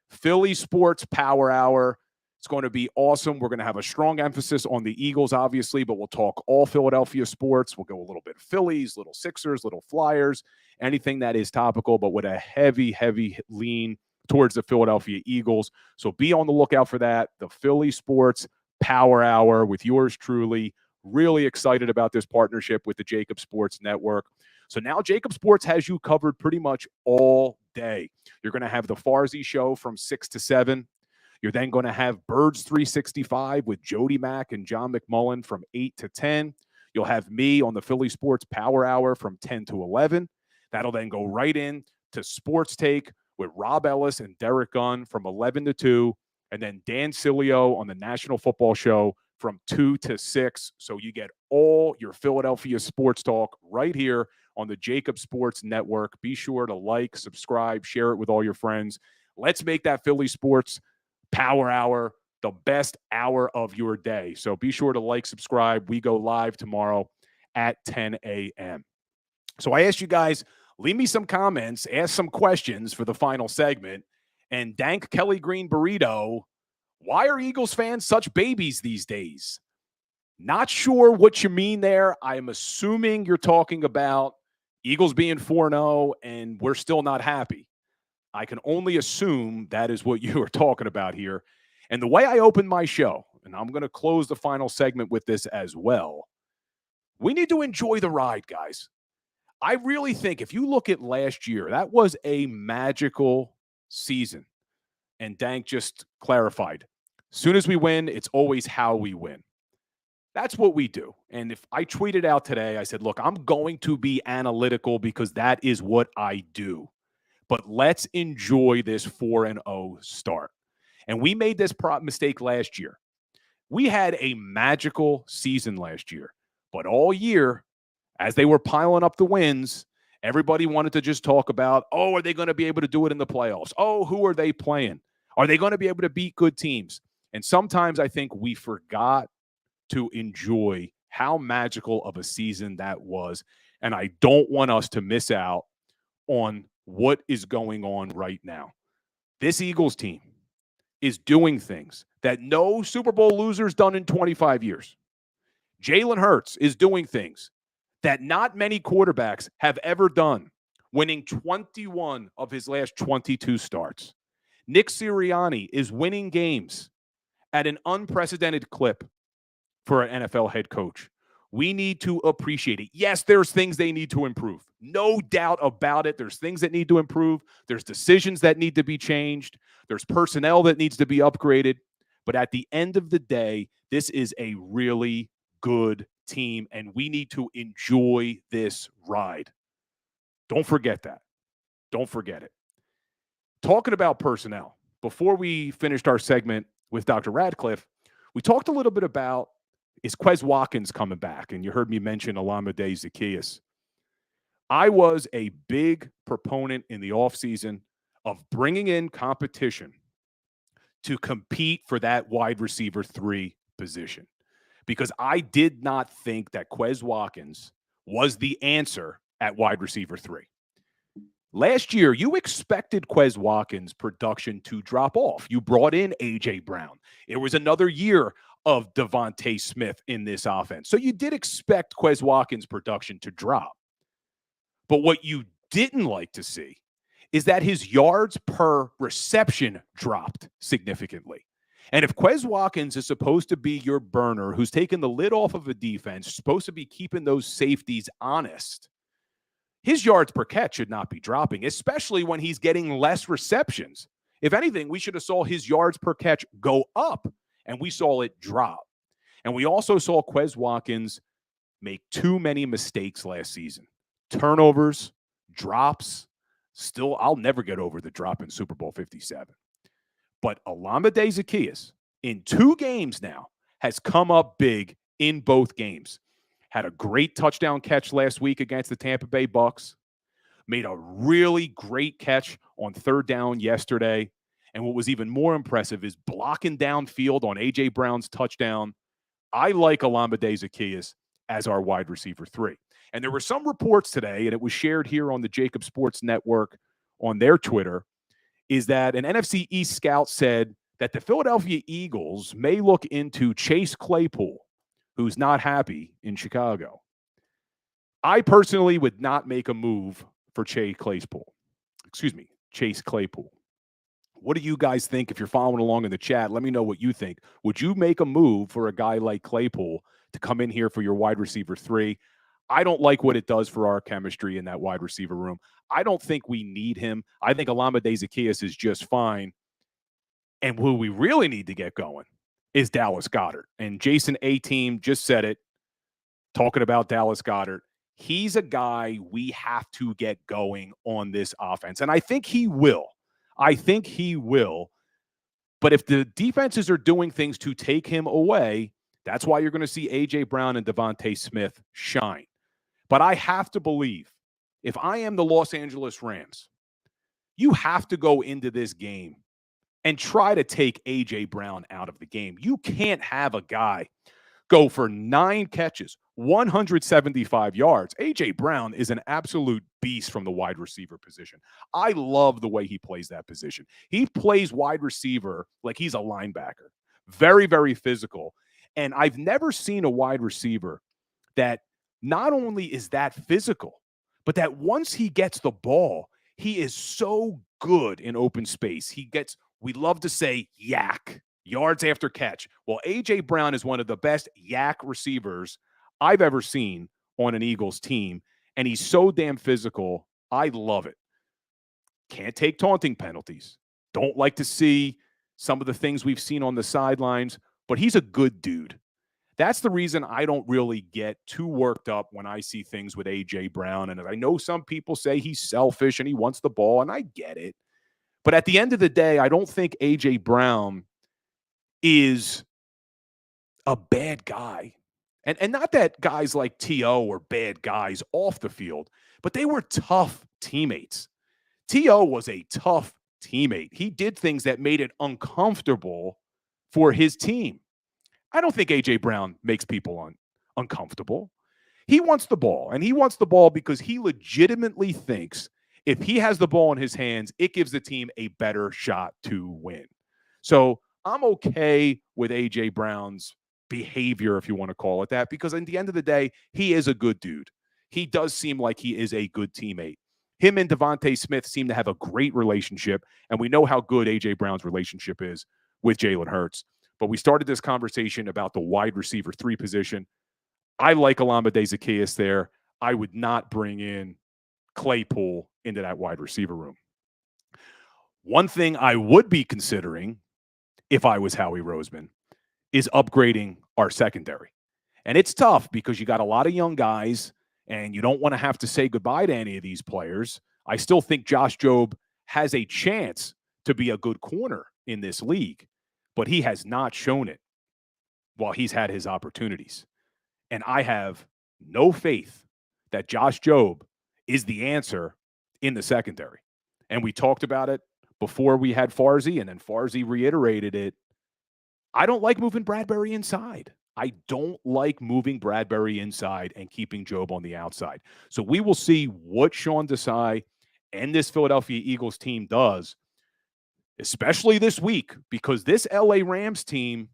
Philly Sports Power Hour. It's going to be awesome. We're going to have a strong emphasis on the Eagles, obviously, but we'll talk all Philadelphia sports. We'll go a little bit Phillies, little Sixers, little Flyers, anything that is topical, but with a heavy, heavy lean towards the Philadelphia Eagles. So be on the lookout for that. The Philly Sports Power Hour with yours truly. Really excited about this partnership with the JAKIB Sports Network. So now JAKIB Sports has you covered pretty much all day. You're going to have the Farzetta show from 6 to 7. You're then going to have Birds 365 with Jody Mack and John McMullen from 8 to 10. You'll have me on the Philly Sports Power Hour from 10 to 11. That'll then go right in to Sports Take with Rob Ellis and Derek Gunn from 11 to 2. And then Dan Cilio on the National Football Show from 2 to 6. So you get all your Philadelphia sports talk right here on the JAKIB Sports Network. Be sure to like, subscribe, share it with all your friends. Let's make that Philly Sports Power Hour the best hour of your day. So be sure to like, subscribe. We go live tomorrow at 10 a.m. So I asked you guys, leave me some comments, ask some questions for the final segment. And Dank Kelly Green Burrito, why are Eagles fans such babies these days? Not sure what you mean there. I'm assuming you're talking about Eagles being 4-0 and we're still not happy. I can only assume that is what you are talking about here. And the way I opened my show, and I'm going to close the final segment with this as well, we need to enjoy the ride, guys. I really think if you look at last year, that was a magical season. And Dank just clarified. As soon as we win, it's always how we win. That's what we do. And if I tweeted out today, I said, look, I'm going to be analytical because that is what I do. But let's enjoy this 4-0 start. And we made this mistake last year. We had a magical season last year. But all year, as they were piling up the wins, everybody wanted to just talk about, oh, are they going to be able to do it in the playoffs? Oh, who are they playing? Are they going to be able to beat good teams? And sometimes I think we forgot to enjoy how magical of a season that was. And I don't want us to miss out on what is going on right now. This Eagles team is doing things that no Super Bowl loser's done in 25 years. Jalen Hurts is doing things that not many quarterbacks have ever done, winning 21 of his last 22 starts. Nick Sirianni is winning games at an unprecedented clip for an NFL head coach. We need to appreciate it. Yes, there's things they need to improve. No doubt about it. There's things that need to improve. There's decisions that need to be changed. There's personnel that needs to be upgraded. But at the end of the day, this is a really good team, and we need to enjoy this ride. Don't forget that. Don't forget it. Talking about personnel, before we finished our segment with Dr. Radcliff, we talked a little bit about is Quez Watkins coming back. And you heard me mention Olamide Zaccheaus. I was a big proponent in the offseason of bringing in competition to compete for that wide receiver 3 position, because I did not think that Quez Watkins was the answer at wide receiver 3. Last year, you expected Quez Watkins' production to drop off. You brought in A.J. Brown. It was another year of Devontae Smith in this offense. So you did expect Quez Watkins' production to drop. But what you didn't like to see is that his yards per reception dropped significantly. And if Quez Watkins is supposed to be your burner, who's taking the lid off of a defense, supposed to be keeping those safeties honest, his yards per catch should not be dropping, especially when he's getting less receptions. If anything, we should have saw his yards per catch go up, and we saw it drop. And we also saw Quez Watkins make too many mistakes last season. Turnovers, drops. Still, I'll never get over the drop in Super Bowl 57. But Olamide Zaccheaus, in 2 games now, has come up big in both games. Had a great touchdown catch last week against the Tampa Bay Bucks. Made a really great catch on 3rd down yesterday. And what was even more impressive is blocking downfield on A.J. Brown's touchdown. I like Olamide Zaccheaus as our wide receiver 3. And there were some reports today, and it was shared here on the JAKIB Sports Network on their Twitter, is that an NFC East scout said that the Philadelphia Eagles may look into Chase Claypool, who's not happy in Chicago. I personally would not make a move for Chase Claypool. What do you guys think? If you're following along in the chat, let me know what you think. Would you make a move for a guy like Claypool to come in here for your wide receiver 3? I don't like what it does for our chemistry in that wide receiver room. I don't think we need him. I think Olamide Zaccheaus is just fine. And who we really need to get going is Dallas Goedert. And Jason A-Team just said it, talking about Dallas Goedert. He's a guy we have to get going on this offense. And I think he will. But if the defenses are doing things to take him away, that's why you're going to see A.J. Brown and Devontae Smith shine. But I have to believe, if I am the Los Angeles Rams, you have to go into this game and try to take A.J. Brown out of the game. You can't have a guy go for 9 catches, 175 yards. A.J. Brown is an absolute beast from the wide receiver position. I love the way he plays that position. He plays wide receiver like he's a linebacker. Very, very physical. And I've never seen a wide receiver that not only is that physical, but that once he gets the ball, he is so good in open space. He gets, we love to say, yak, yards after catch. Well, A.J. Brown is one of the best yak receivers I've ever seen on an Eagles team, and he's so damn physical. I love it. Can't take taunting penalties. Don't like to see some of the things we've seen on the sidelines, but he's a good dude. That's the reason I don't really get too worked up when I see things with A.J. Brown. And I know some people say he's selfish and he wants the ball, and I get it. But at the end of the day, I don't think A.J. Brown is a bad guy. And not that guys like T.O. were bad guys off the field, but they were tough teammates. T.O. was a tough teammate. He did things that made it uncomfortable for his team. I don't think A.J. Brown makes people uncomfortable. He wants the ball, and he wants the ball because he legitimately thinks if he has the ball in his hands, it gives the team a better shot to win. So I'm okay with A.J. Brown's behavior, if you want to call it that, because at the end of the day, he is a good dude. He does seem like he is a good teammate. Him and Devontae Smith seem to have a great relationship, and we know how good A.J. Brown's relationship is with Jalen Hurts. But we started this conversation about the wide receiver 3 position. I like Olamide Zaccheaus there. I would not bring in Claypool into that wide receiver room. One thing I would be considering, if I was Howie Roseman, is upgrading our secondary. And it's tough because you got a lot of young guys, and you don't want to have to say goodbye to any of these players. I still think Josh Jobe has a chance to be a good corner in this league, but he has not shown it. while he's had his opportunities. And I have no faith that Josh Jobe is the answer in the secondary. And we talked about it before we had Farzy, and then Farzy reiterated it. I don't like moving Bradbury inside. I don't like moving Bradbury inside and keeping Jobe on the outside. So we will see what Sean Desai and this Philadelphia Eagles team does, especially this week, because this LA Rams team,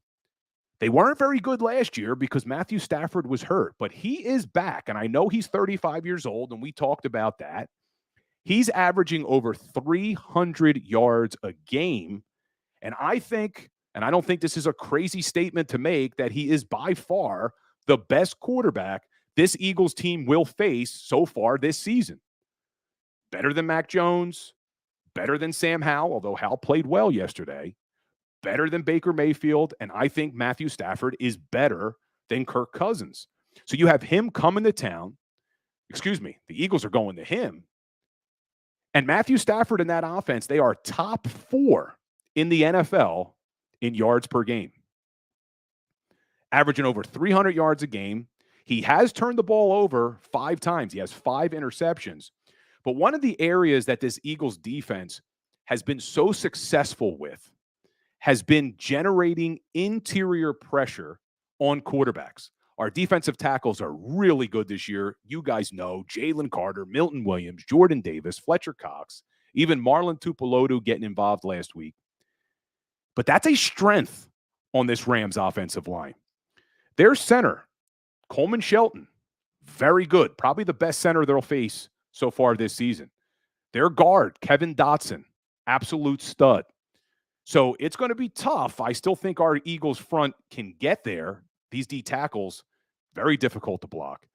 they weren't very good last year because Matthew Stafford was hurt, but he is back. And I know he's 35 years old, and we talked about that. He's averaging over 300 yards a game. And I think, and I don't think this is a crazy statement to make, that he is by far the best quarterback this Eagles team will face so far this season. Better than Mac Jones, better than Sam Howell, although Howell played well yesterday, better than Baker Mayfield, and I think Matthew Stafford is better than Kirk Cousins. So you have him coming to town. Excuse me, the Eagles are going to him. And Matthew Stafford in that offense, they are top 4 in the NFL in yards per game, averaging over 300 yards a game. He has turned the ball over 5 times. He has 5 interceptions. But one of the areas that this Eagles defense has been so successful with has been generating interior pressure on quarterbacks. Our defensive tackles are really good this year. You guys know Jalen Carter, Milton Williams, Jordan Davis, Fletcher Cox, even Marlon Tupelodu getting involved last week. But that's a strength on this Rams offensive line. Their center, Coleman Shelton, very good. Probably the best center they'll face so far this season. Their guard, Kevin Dotson, absolute stud. So it's going to be tough. I still think our Eagles front can get there. These D tackles, very difficult to block.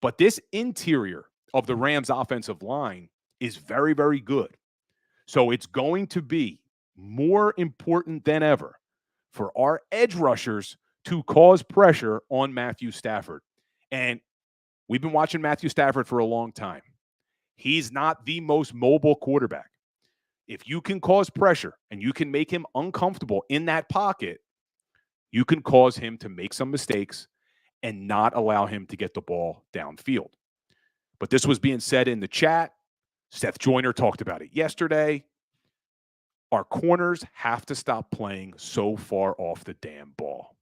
But this interior of the Rams offensive line is very, very good. So it's going to be more important than ever for our edge rushers to cause pressure on Matthew Stafford. And we've been watching Matthew Stafford for a long time. He's not the most mobile quarterback. If you can cause pressure and you can make him uncomfortable in that pocket, you can cause him to make some mistakes and not allow him to get the ball downfield. But this was being said in the chat. Seth Joyner talked about it yesterday. Our corners have to stop playing so far off the damn ball.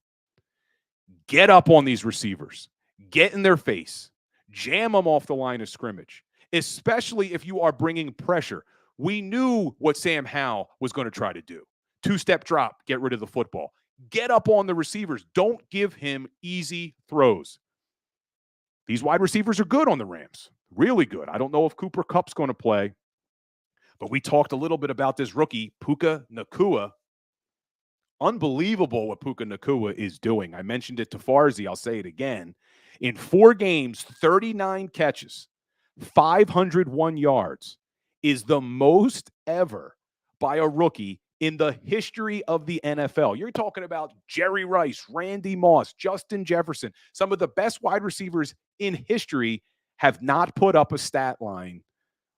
Get up on these receivers. Get in their face. Jam them off the line of scrimmage, especially if you are bringing pressure. We knew what Sam Howell was going to try to do. 2-step drop, get rid of the football. Get up on the receivers. Don't give him easy throws. These wide receivers are good on the Rams. Really good. I don't know if Cooper Kupp's going to play, but we talked a little bit about this rookie, Puka Nacua. Unbelievable what Puka Nacua is doing. I mentioned it to Farzy. I'll say it again. In 4 games, 39 catches, 501 yards is the most ever by a rookie in the history of the NFL. You're talking about Jerry Rice, Randy Moss, Justin Jefferson. Some of the best wide receivers in history have not put up a stat line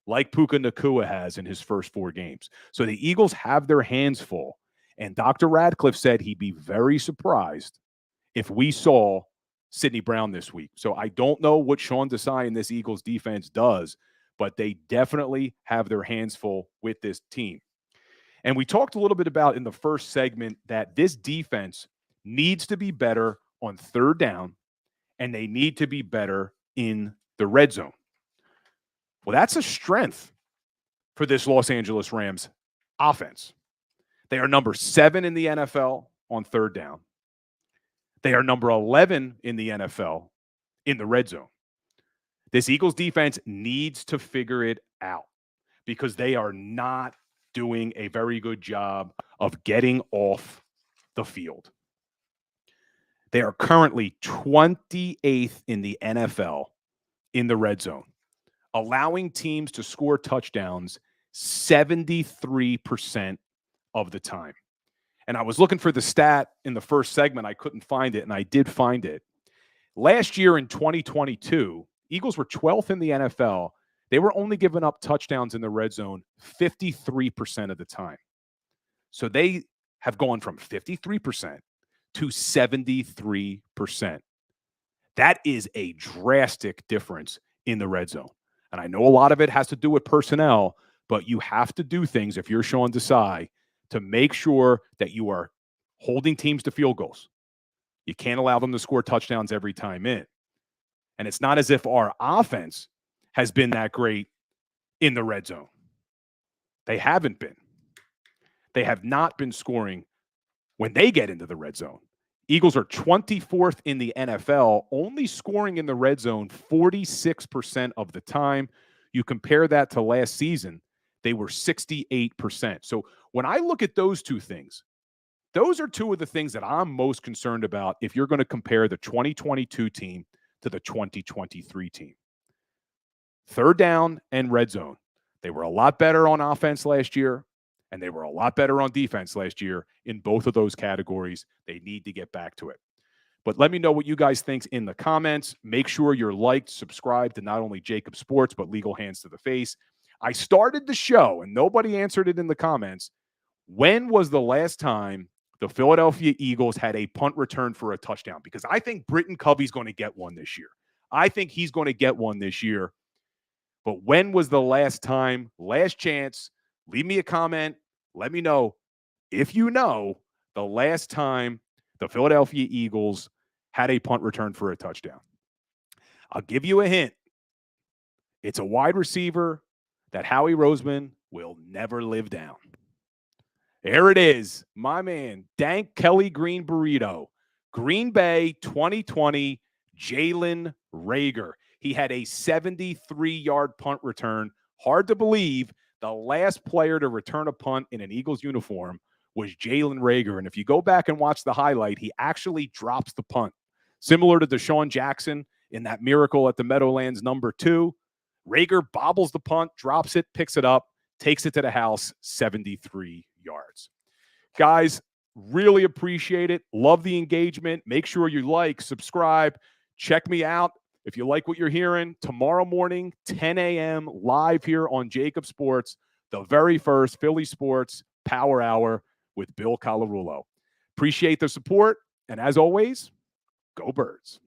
like Puka Nacua has in his first 4 games. So the Eagles have their hands full. And Dr. Radcliff said he'd be very surprised if we saw Sidney Brown this week. So I don't know what Sean Desai and this Eagles defense does, but they definitely have their hands full with this team. And we talked a little bit about in the first segment that this defense needs to be better on 3rd down, and they need to be better in the red zone. Well, that's a strength for this Los Angeles Rams offense. They are number 7 in the NFL on 3rd down. They are number 11 in the NFL in the red zone. This Eagles defense needs to figure it out because they are not doing a very good job of getting off the field. They are currently 28th in the NFL in the red zone, allowing teams to score touchdowns 73% of the time. And I was looking for the stat in the first segment. I couldn't find it, and I did find it. Last year in 2022, Eagles were 12th in the NFL. They were only giving up touchdowns in the red zone 53% of the time. So they have gone from 53% to 73%. That is a drastic difference in the red zone. And I know a lot of it has to do with personnel, but you have to do things if you're Sean Desai to make sure that you are holding teams to field goals. You can't allow them to score touchdowns every time in. And it's not as if our offense has been that great in the red zone. They haven't been. They have not been scoring when they get into the red zone. Eagles are 24th in the NFL, only scoring in the red zone 46% of the time. You compare that to last season, they were 68%. So when I look at those two things, those are two of the things that I'm most concerned about if you're going to compare the 2022 team to the 2023 team. Third down and red zone. They were a lot better on offense last year, and they were a lot better on defense last year in both of those categories. They need to get back to it. But let me know what you guys think in the comments. Make sure you're liked, subscribed to not only JAKIB Sports, but Legal Hands to the Face. I started the show, and nobody answered it in the comments. When was the last time the Philadelphia Eagles had a punt return for a touchdown? Because I think Britton Covey's going to get one this year. I think he's going to get one this year. But when was the last time? Last chance. Leave me a comment. Let me know if you know the last time the Philadelphia Eagles had a punt return for a touchdown. I'll give you a hint. It's a wide receiver that Howie Roseman will never live down. There it is, my man, Dank Kelly Green Burrito. Green Bay 2020, Jalen Reagor. He had a 73-yard punt return. Hard to believe the last player to return a punt in an Eagles uniform was Jalen Reagor. And if you go back and watch the highlight, he actually drops the punt. Similar to Deshaun Jackson in that miracle at the Meadowlands #2. Reagor bobbles the punt, drops it, picks it up, takes it to the house, 73 yards. Guys, really appreciate it. Love the engagement. Make sure you like, subscribe, check me out. If you like what you're hearing, tomorrow morning, 10 a.m., live here on JAKIB Sports, the very first Philly Sports Power Hour with Bill Colarulo. Appreciate the support, and as always, go Birds.